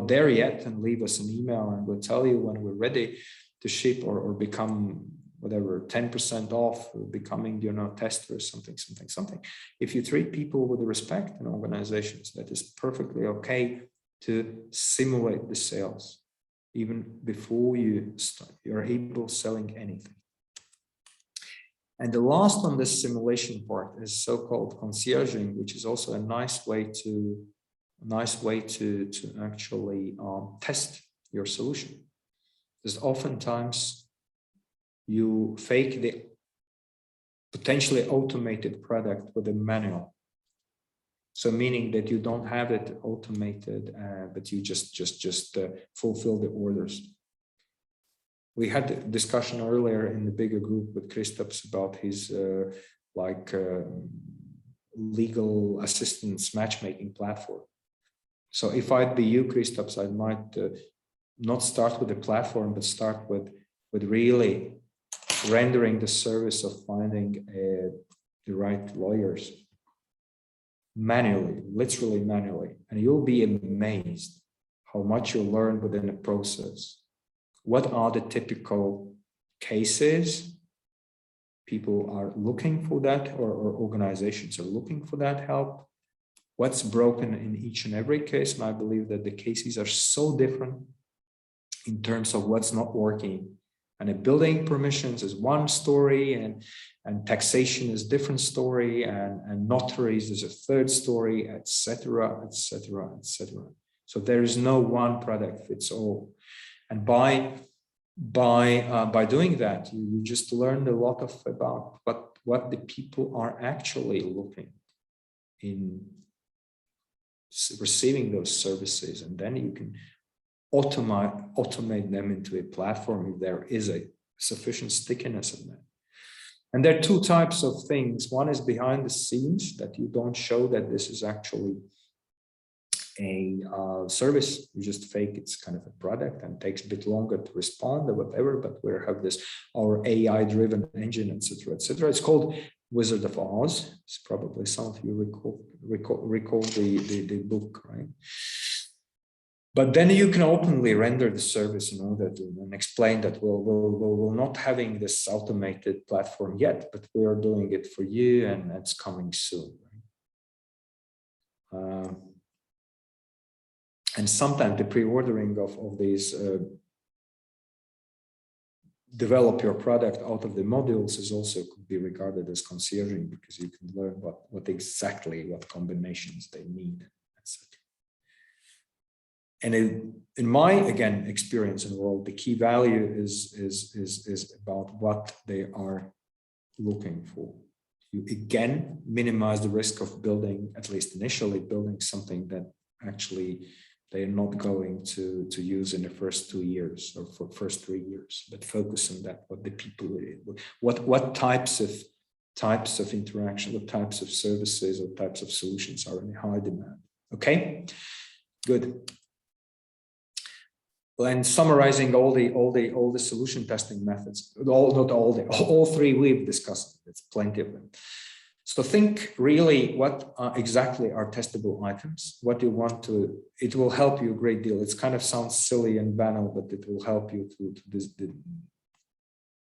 there yet, and leave us an email and we'll tell you when we're ready to ship, or become whatever 10% off, or becoming, you know, tester or something. If you treat people with respect in organizations, that is perfectly okay to simulate the sales even before you're able selling anything. And the last on this simulation part is so-called concierging, which is also a nice way to actually test your solution. Because oftentimes you fake the potentially automated product with a manual. So meaning that you don't have it automated, but you just fulfill the orders. We had a discussion earlier in the bigger group with Kristaps about his legal assistance matchmaking platform. So if I'd be you, Kristaps, I might not start with the platform, but start with really rendering the service of finding the right lawyers manually, literally manually. And you'll be amazed how much you'll learn within the process. What are the typical cases? People are looking for that, or organizations are looking for that help. What's broken in each and every case? And I believe that the cases are so different in terms of what's not working. And a building permissions is one story, and taxation is a different story, and notaries is a third story, etc., etc., etc. So there is no one product fits all. And by doing that, you just learned a lot about what the people are actually looking in receiving those services, and then you can automate them into a platform if there is a sufficient stickiness in that. And there are two types of things. One is behind the scenes, that you don't show that this is actually a service. You just fake it's kind of a product and takes a bit longer to respond or whatever, but we have this, our AI-driven engine, etc., etc. It's called Wizard of Oz. It's probably some of you recall the book, right? But then you can openly render the service in order to and explain that we're not having this automated platform yet, but we are doing it for you, and that's coming soon. Right? And sometimes the pre-ordering of these develop your product out of the modules is also could be regarded as concierging, because you can learn what combinations they need, etc. And in my, again, experience in the world, the key value is about what they are looking for. You again minimize the risk of building, at least initially, building something that actually they are not going to use in the first 2 years or for first 3 years, but focus on that, what the people, what types of interaction, what types of services or types of solutions are in high demand. Okay, good. And summarizing all the solution testing methods, all three we've discussed. It's plenty of them. So think really what exactly are testable items, what you want to, it will help you a great deal. It's kind of sounds silly and banal, but it will help you to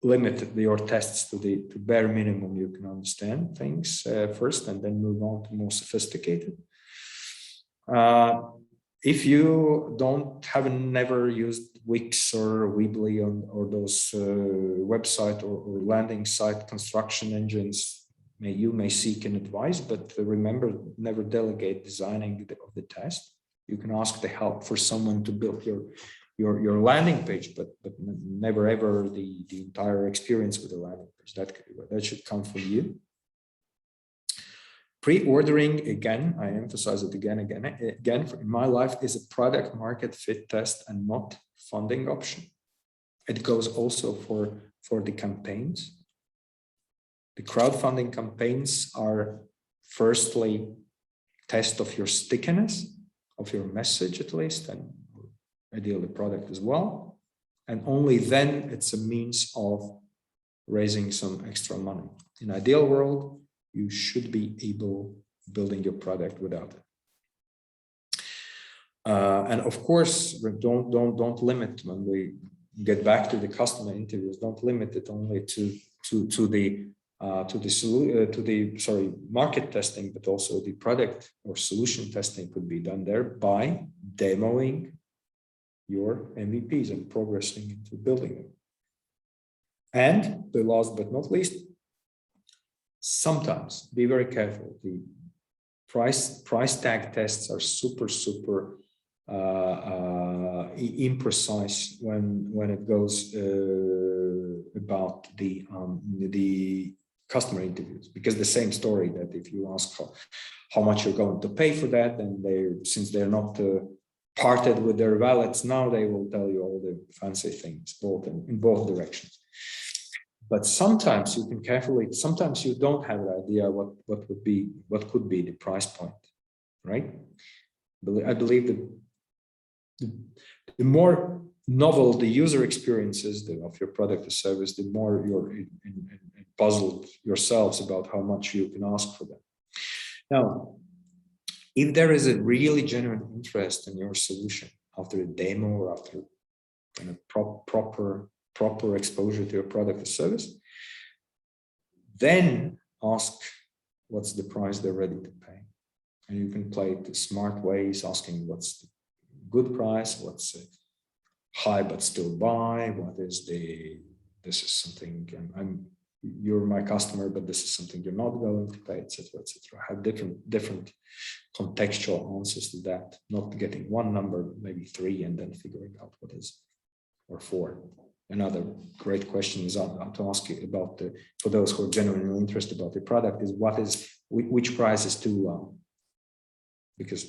limit your tests to the bare minimum. You can understand things first and then move on to more sophisticated. If you never used Wix or Weebly or those website or landing site construction engines, you may seek an advice, but remember, never delegate designing of the test. You can ask the help for someone to build your landing page, but never ever the entire experience with the landing page. That should come from you. Pre-ordering, again, I emphasize it again, in my life is a product market fit test and not funding option. It goes also for the campaigns. The crowdfunding campaigns are firstly test of your stickiness, of your message at least, and ideally product as well. And only then it's a means of raising some extra money. In ideal world, you should be able building your product without it. And of course, don't limit when we get back to the customer interviews. Don't limit it only to the market testing, but also the product or solution testing could be done there by demoing your MVPs and progressing into building them. And the last but not least, sometimes be very careful. The price tag tests are super imprecise when it goes about the customer interviews, because the same story that if you ask how much you're going to pay for that, and since they're not parted with their wallets now, they will tell you all the fancy things in both directions. But sometimes you can sometimes you don't have an idea what could be the price point, right? I believe that the more novel the user experience is of your product or service, the more you're puzzled yourselves about how much you can ask for them. Now, if there is a really genuine interest in your solution after a demo or after kind of proper exposure to your product or service, then ask what's the price they're ready to pay. And you can play it the smart ways, asking what's the good price, what's high but still buy, this is something you're my customer, but this is something you're not going to pay, etc., etc. Have different contextual answers to that, not getting one number, maybe three, and then figuring out what is, or four. Another great question is to ask you about for those who are genuinely interested about the product is which price is too low, because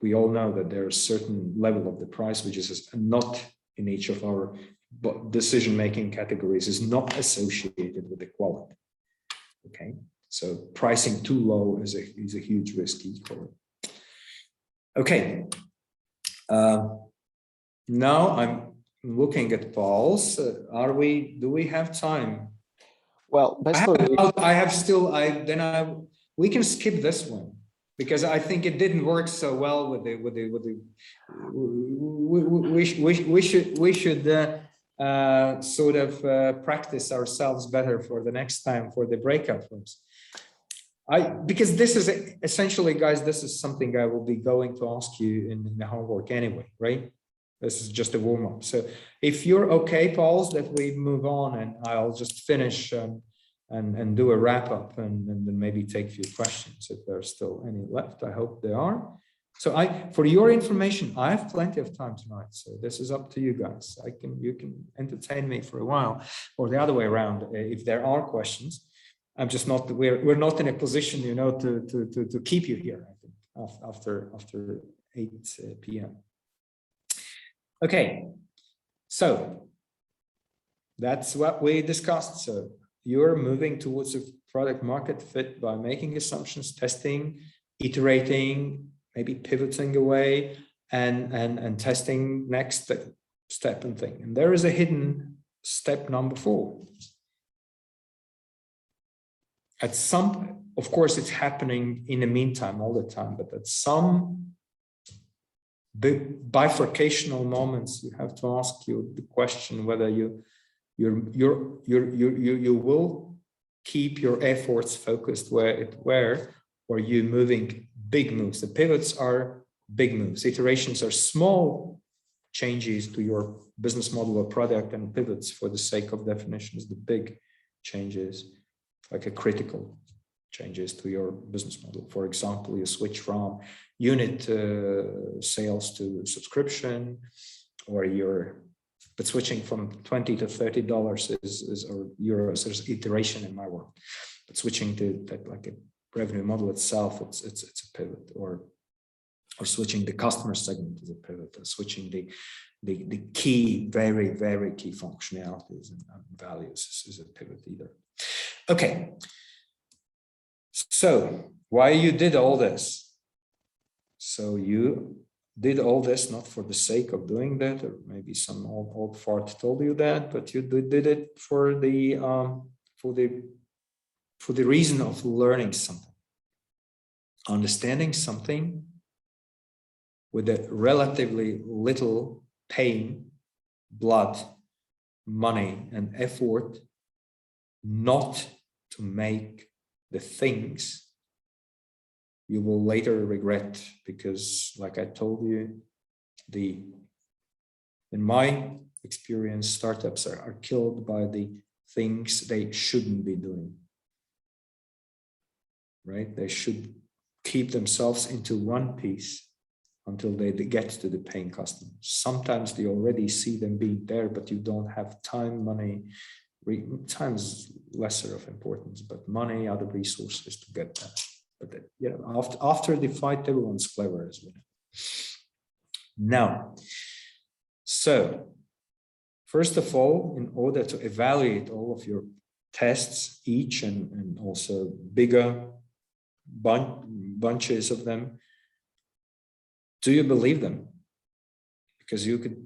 we all know that there's a certain level of the price which is not in each of our decision-making categories is not associated with the quality. Okay, so pricing too low is a huge risk equally. Okay, now I'm looking at Paul's. Do we have time? Well, basically, we can skip this one, because I think it didn't work so well with the we should sort of practice ourselves better for the next time for the breakout rooms. Because this is essentially, guys, this is something I will be going to ask you in the homework anyway, right? This is just a warm-up. So if you're okay, Pauls, that we move on, and I'll just finish and do a wrap-up and then maybe take a few questions if there's still any left. I hope there are. So for your information, I have plenty of time tonight, so this is up to you guys. You can entertain me for a while, or the other way around, if there are questions. I'm just not, we're not in a position, to keep you here, I think, after 8 p.m. Okay, so that's what we discussed. So you're moving towards a product market fit by making assumptions, testing, iterating, maybe pivoting away, and testing next step and thing. And there is a hidden step number 4. of course, it's happening in the meantime all the time, but at some bifurcational moments, you have to ask you the question whether you will keep your efforts focused where or you moving big moves. The pivots are big moves. Iterations are small changes to your business model or product, and pivots, for the sake of definitions, the big changes, like a critical changes to your business model. For example, you switch from unit sales to subscription, but switching from $20 to $30 or euros is iteration in my world. But switching to that, like a revenue model itself, it's a pivot, or switching the customer segment is a pivot, or switching the key, very, very key functionalities and values is a pivot either. Okay. So why you did all this? So you did all this not for the sake of doing that, or maybe some old fart told you that, but you did it for the reason of learning something, understanding something with a relatively little pain, blood, money, and effort, not to make the things you will later regret, because, like I told you, in my experience, startups are killed by the things they shouldn't be doing, right? They should keep themselves into one piece until they get to the paying customers. Sometimes they already see them being there, but you don't have time, money. Time is lesser of importance, but money, other resources to get that. But after the fight, everyone's clever as well. Now, so first of all, in order to evaluate all of your tests, each and also bigger bunches of them, do you believe them? Because you could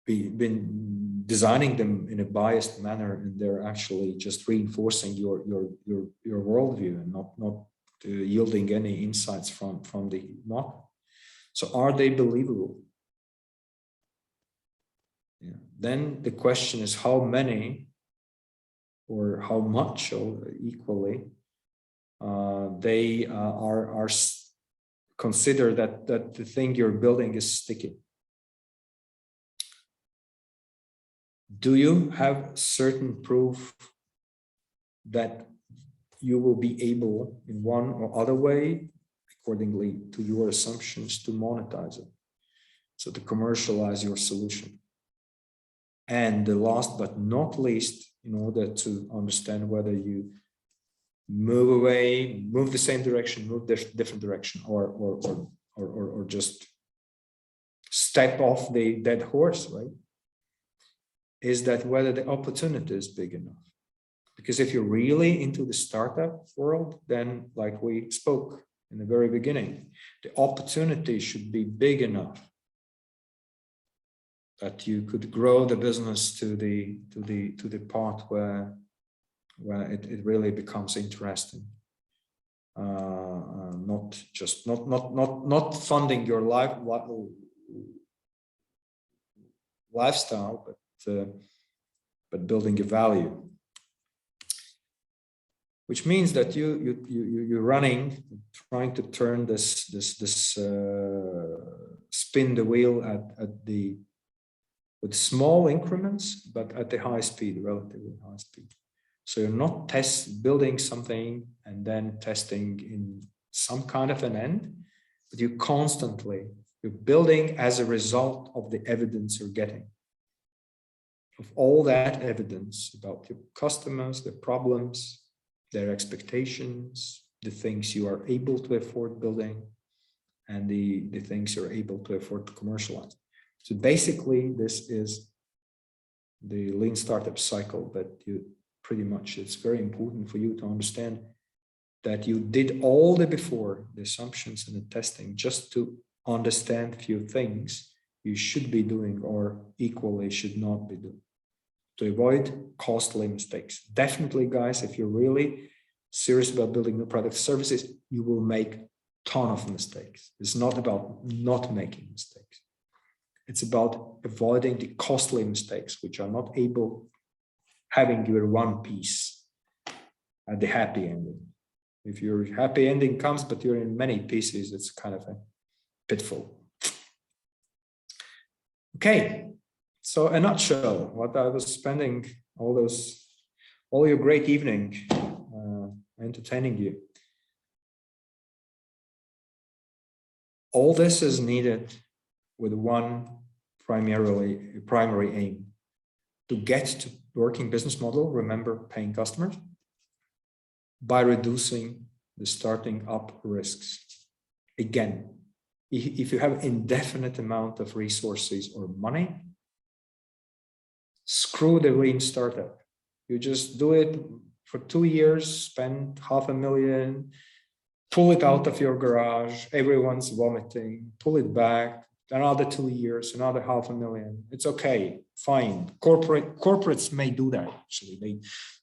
been designing them in a biased manner, and they're actually just reinforcing your worldview and not yielding any insights from the model. So are they believable? Yeah. Then the question is how many or how much or equally they are consider that the thing you're building is sticky. Do you have certain proof that you will be able in one or other way, accordingly to your assumptions, to monetize it? So to commercialize your solution. And the last but not least, in order to understand whether you move away, move the same direction, move different direction, or just step off the dead horse, right? Is that whether the opportunity is big enough. Because if you're really into the startup world, then like we spoke in the very beginning, the opportunity should be big enough that you could grow the business to the part where it really becomes interesting. Not funding your lifestyle, but building a value, which means that you're running, trying to turn this spin the wheel with small increments, but at a high speed, relatively high speed. So you're not building something and then testing in some kind of an end, but you're building as a result of the evidence you're getting. Of all that evidence about your customers, their problems, their expectations, the things you are able to afford building, and the things you're able to afford to commercialize. So basically, this is the lean startup cycle, but it's very important for you to understand that you did all the before, the assumptions and the testing, just to understand few things you should be doing or equally should not be doing, to avoid costly mistakes. Definitely, guys, if you're really serious about building new products, services, you will make a ton of mistakes. It's not about not making mistakes. It's about avoiding the costly mistakes, which are not able having your one piece at the happy ending. If your happy ending comes, but you're in many pieces, it's kind of a pitfall. Okay, so a nutshell, what I was spending all your great evening entertaining you. All this is needed with one primary aim: to get to working business model, remember paying customers, by reducing the starting up risks. Again, if you have indefinite amount of resources or money, screw the green startup. You just do it for 2 years, spend $500,000, pull it out of your garage, everyone's vomiting, pull it back, another 2 years, another $500,000. It's okay, fine. Corporates may do that, actually.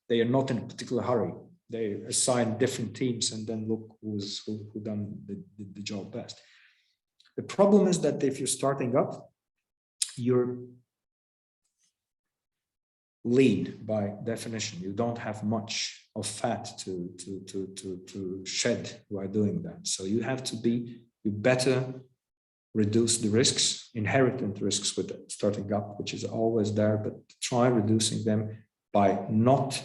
They are not in a particular hurry. They assign different teams and then look who done the job best. The problem is that if you're starting up, you're lean by definition. You don't have much of fat to shed while doing that. So you better reduce the risks, inherent risks with starting up, which is always there, but try reducing them by not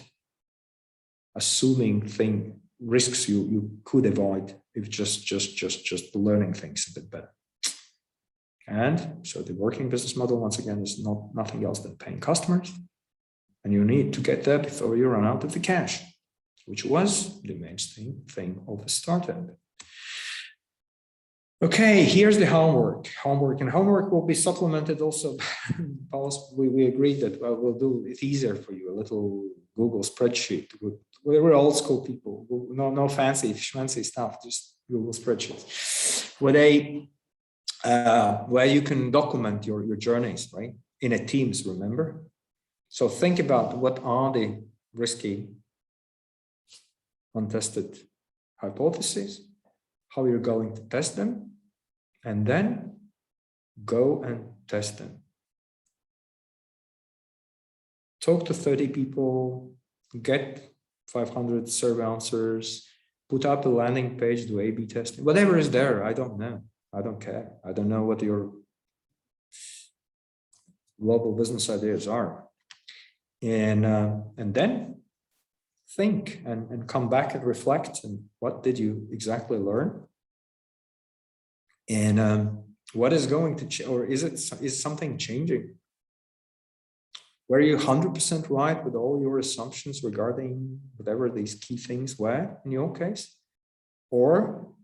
assuming risks you could avoid if just learning things a bit better. And so the working business model, once again, is nothing else than paying customers. And you need to get there before you run out of the cash, which was the mainstream thing of a startup. Okay, here's the homework. And homework will be supplemented also. We agreed that we'll do it easier for you, a little Google spreadsheet. We're old school people. No fancy stuff, just Google spreadsheets. Where you can document your journeys, right? In a Teams, remember? So think about what are the risky, untested hypotheses, how you're going to test them, and then go and test them. Talk to 30 people, get 500 survey answers, put up a landing page, do A/B testing, whatever is there. I don't know. I don't care. I don't know what your global business ideas are. And then think and come back and reflect. And what did you exactly learn? And what is going to change, or is something changing? Were you 100% right with all your assumptions regarding whatever these key things were in your case? Or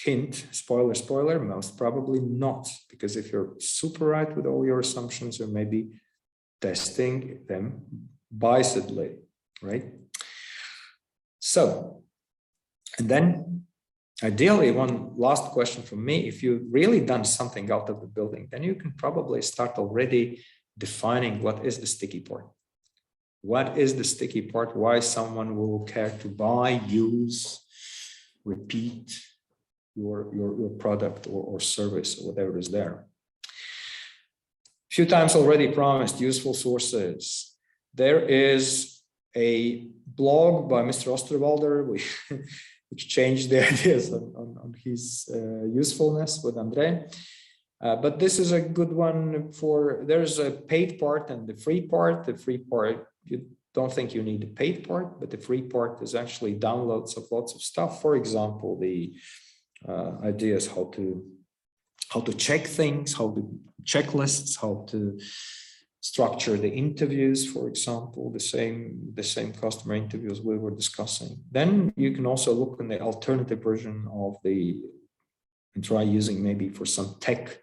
hint, spoiler, most probably not, because if you're super right with all your assumptions, you're maybe testing them biasedly, right? So, and then ideally, one last question from me: if you've really done something out of the building, then you can probably start already defining what is the sticky part. What is the sticky part? Why someone will care to buy, use, repeat your product or service or whatever is there. A few times already promised useful sources. There is a blog by Mr. Osterwalder, which changed the ideas on his usefulness with Andre. But this is a good one there's a paid part and the free part. The free part, you don't think you need the paid part, but the free part is actually downloads of lots of stuff. For example, the ideas how to check things, how to checklists, how to structure the interviews, for example, the same customer interviews we were discussing. Then you can also look in the alternative version of and try using maybe for some tech,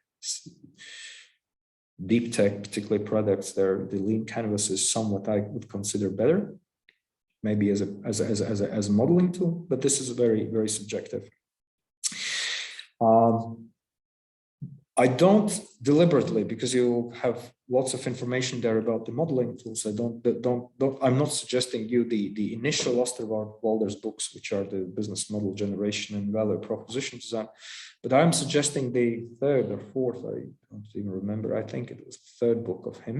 deep tech, particularly products there. The lean canvas is somewhat I would consider better, maybe as a modeling tool, but this is very, very subjective. I don't deliberately, because you have lots of information there about the modeling tools. I'm not suggesting you the initial Osterwalder's books, which are the business model generation and value proposition design, but I'm suggesting the third or fourth, I don't even remember, I think it was the third book of him,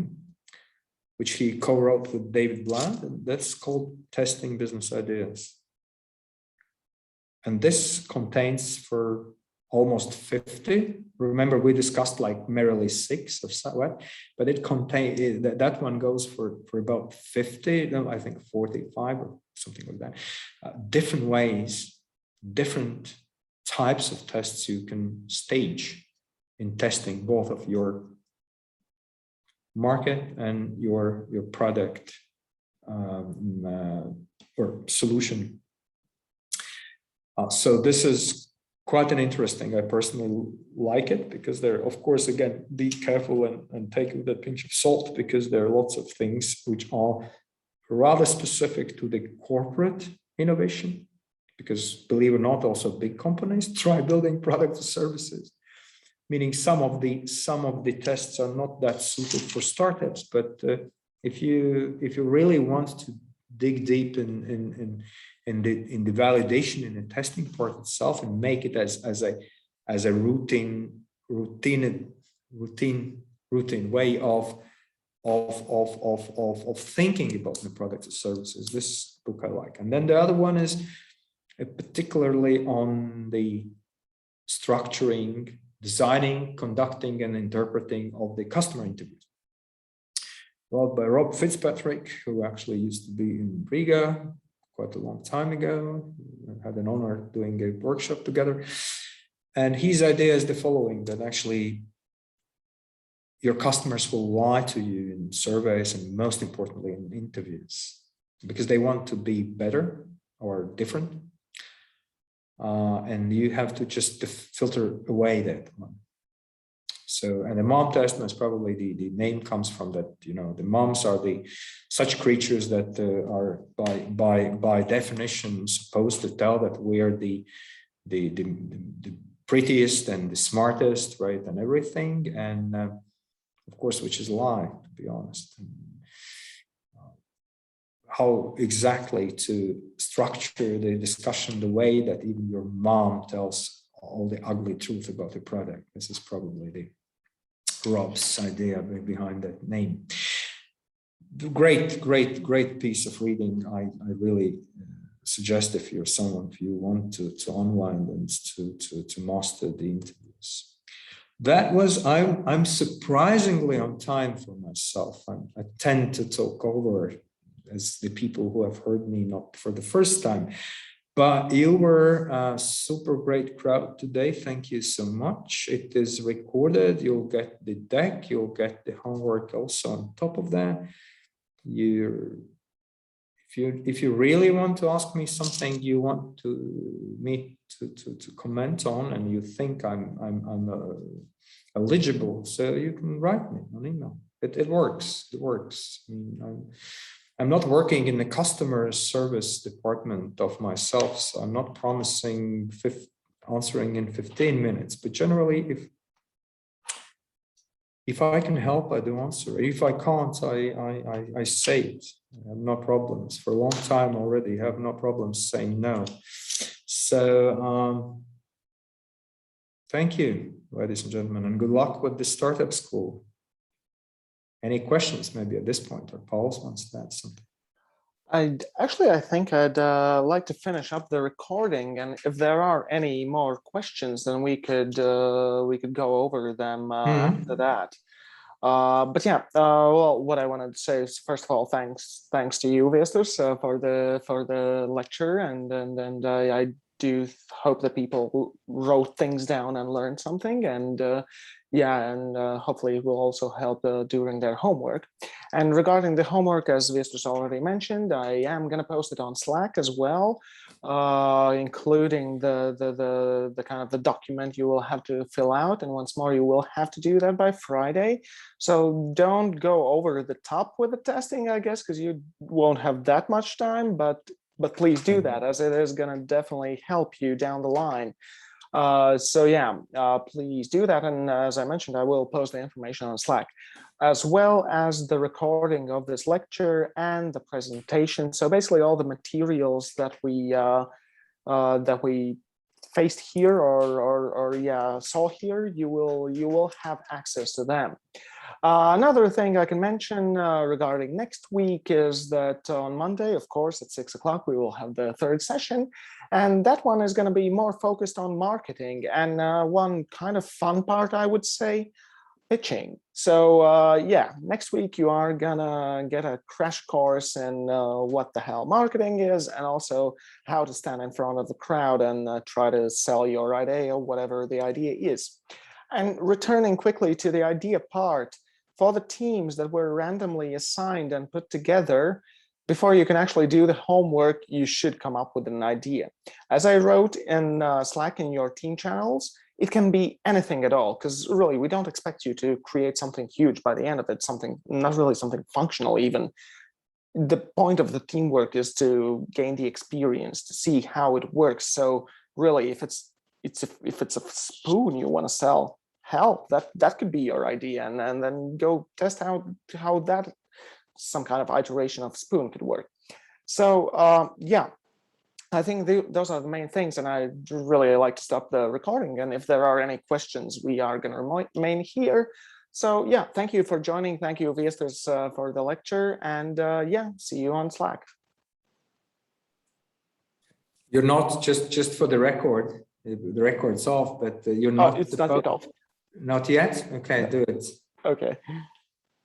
which he co-wrote with David Bland, and that's called Testing Business Ideas. And this contains for almost 50. Remember, we discussed like merely 6 of what, but it contains, that one goes for about 50, no, I think 45 or something like that. Different ways, different types of tests you can stage in testing both of your market and your product or solution. So this is quite an interesting. I personally like it because there, of course, again, be careful and take it with a pinch of salt, because there are lots of things which are rather specific to the corporate innovation. Because believe it or not, also big companies try building products or services, meaning some of the tests are not that suited for startups. But if you really want to dig deep in the validation in the testing part itself and make it as a routine way of thinking about the products or services, this book I like. And then the other one is particularly on the structuring, designing, conducting, and interpreting of the customer interviews. Well, by Rob Fitzpatrick, who actually used to be in Riga quite a long time ago. I had an honor doing a workshop together. And his idea is the following, that actually your customers will lie to you in surveys and most importantly in interviews, because they want to be better or different. And you have to just filter away that one. So, and the mom test, that's probably the name comes from that, you know, the moms are such creatures that are by definition supposed to tell that we are the prettiest and the smartest, right, and everything. And of course, which is a lie, to be honest. How exactly to structure the discussion the way that even your mom tells all the ugly truth about the product. This is probably the Rob's idea behind that name. Great piece of reading. I really suggest if you're someone, if you want to unwind and to master the interviews. That was, I'm surprisingly on time for myself. I tend to talk over as the people who have heard me not for the first time. But you were a super great crowd today. Thank you so much. It is recorded. You'll get the deck. You'll get the homework also on top of that. If you really want to ask me something you want me to comment on, and you think I'm eligible, so you can write me on email. It works. It works. I mean, I'm not working in the customer service department of myself, so I'm not promising answering in 15 minutes. But generally, if I can help, I do answer. If I can't, I say it. I have no problems. For a long time already, I have no problems saying no. So thank you, ladies and gentlemen, and good luck with the startup school. Any questions maybe at this point, or Paul wants to add something? I think I'd like to finish up the recording, and if there are any more questions, then we could go over them after that. But yeah, well, what I wanted to say is, first of all, thanks to you, Viesturs, for the lecture, and I do hope that people wrote things down and learned something, and hopefully it will also help during their homework. And regarding the homework, as Viesturs already mentioned, I am going to post it on Slack as well, including the kind of the document you will have to fill out. And once more, you will have to do that by Friday. So don't go over the top with the testing, I guess, because you won't have that much time, but please do that, as it is going to definitely help you down the line. So yeah, please do that. And as I mentioned, I will post the information on Slack, as well as the recording of this lecture and the presentation. So basically all the materials that we faced here or yeah, saw here, you will have access to them. Another thing I can mention regarding next week is that on Monday, of course, at 6 o'clock, we will have the third session. And that one is going to be more focused on marketing and one kind of fun part, I would say, pitching. So yeah, next week you are gonna get a crash course in what the hell marketing is, and also how to stand in front of the crowd and try to sell your idea, whatever the idea is. And returning quickly to the idea part, for the teams that were randomly assigned and put together, before you can actually do the homework, you should come up with an idea. As I wrote in Slack in your team channels, it can be anything at all, because really we don't expect you to create something huge by the end of it, something, not really something functional even. The point of the teamwork is to gain the experience, to see how it works. So really, if it's a spoon you want to sell, hell, that could be your idea, and then go test out how that some kind of iteration of spoon could work. So yeah, I think those are the main things, and I really like to stop the recording. And if there are any questions, we are going to remain here. So yeah, thank you for joining. Thank you, Viesturs, for the lecture, and yeah, see you on Slack. You're not just for the record. The record's off, but you're not. Oh, it's not yet off. Not yet. Okay, do it. Okay.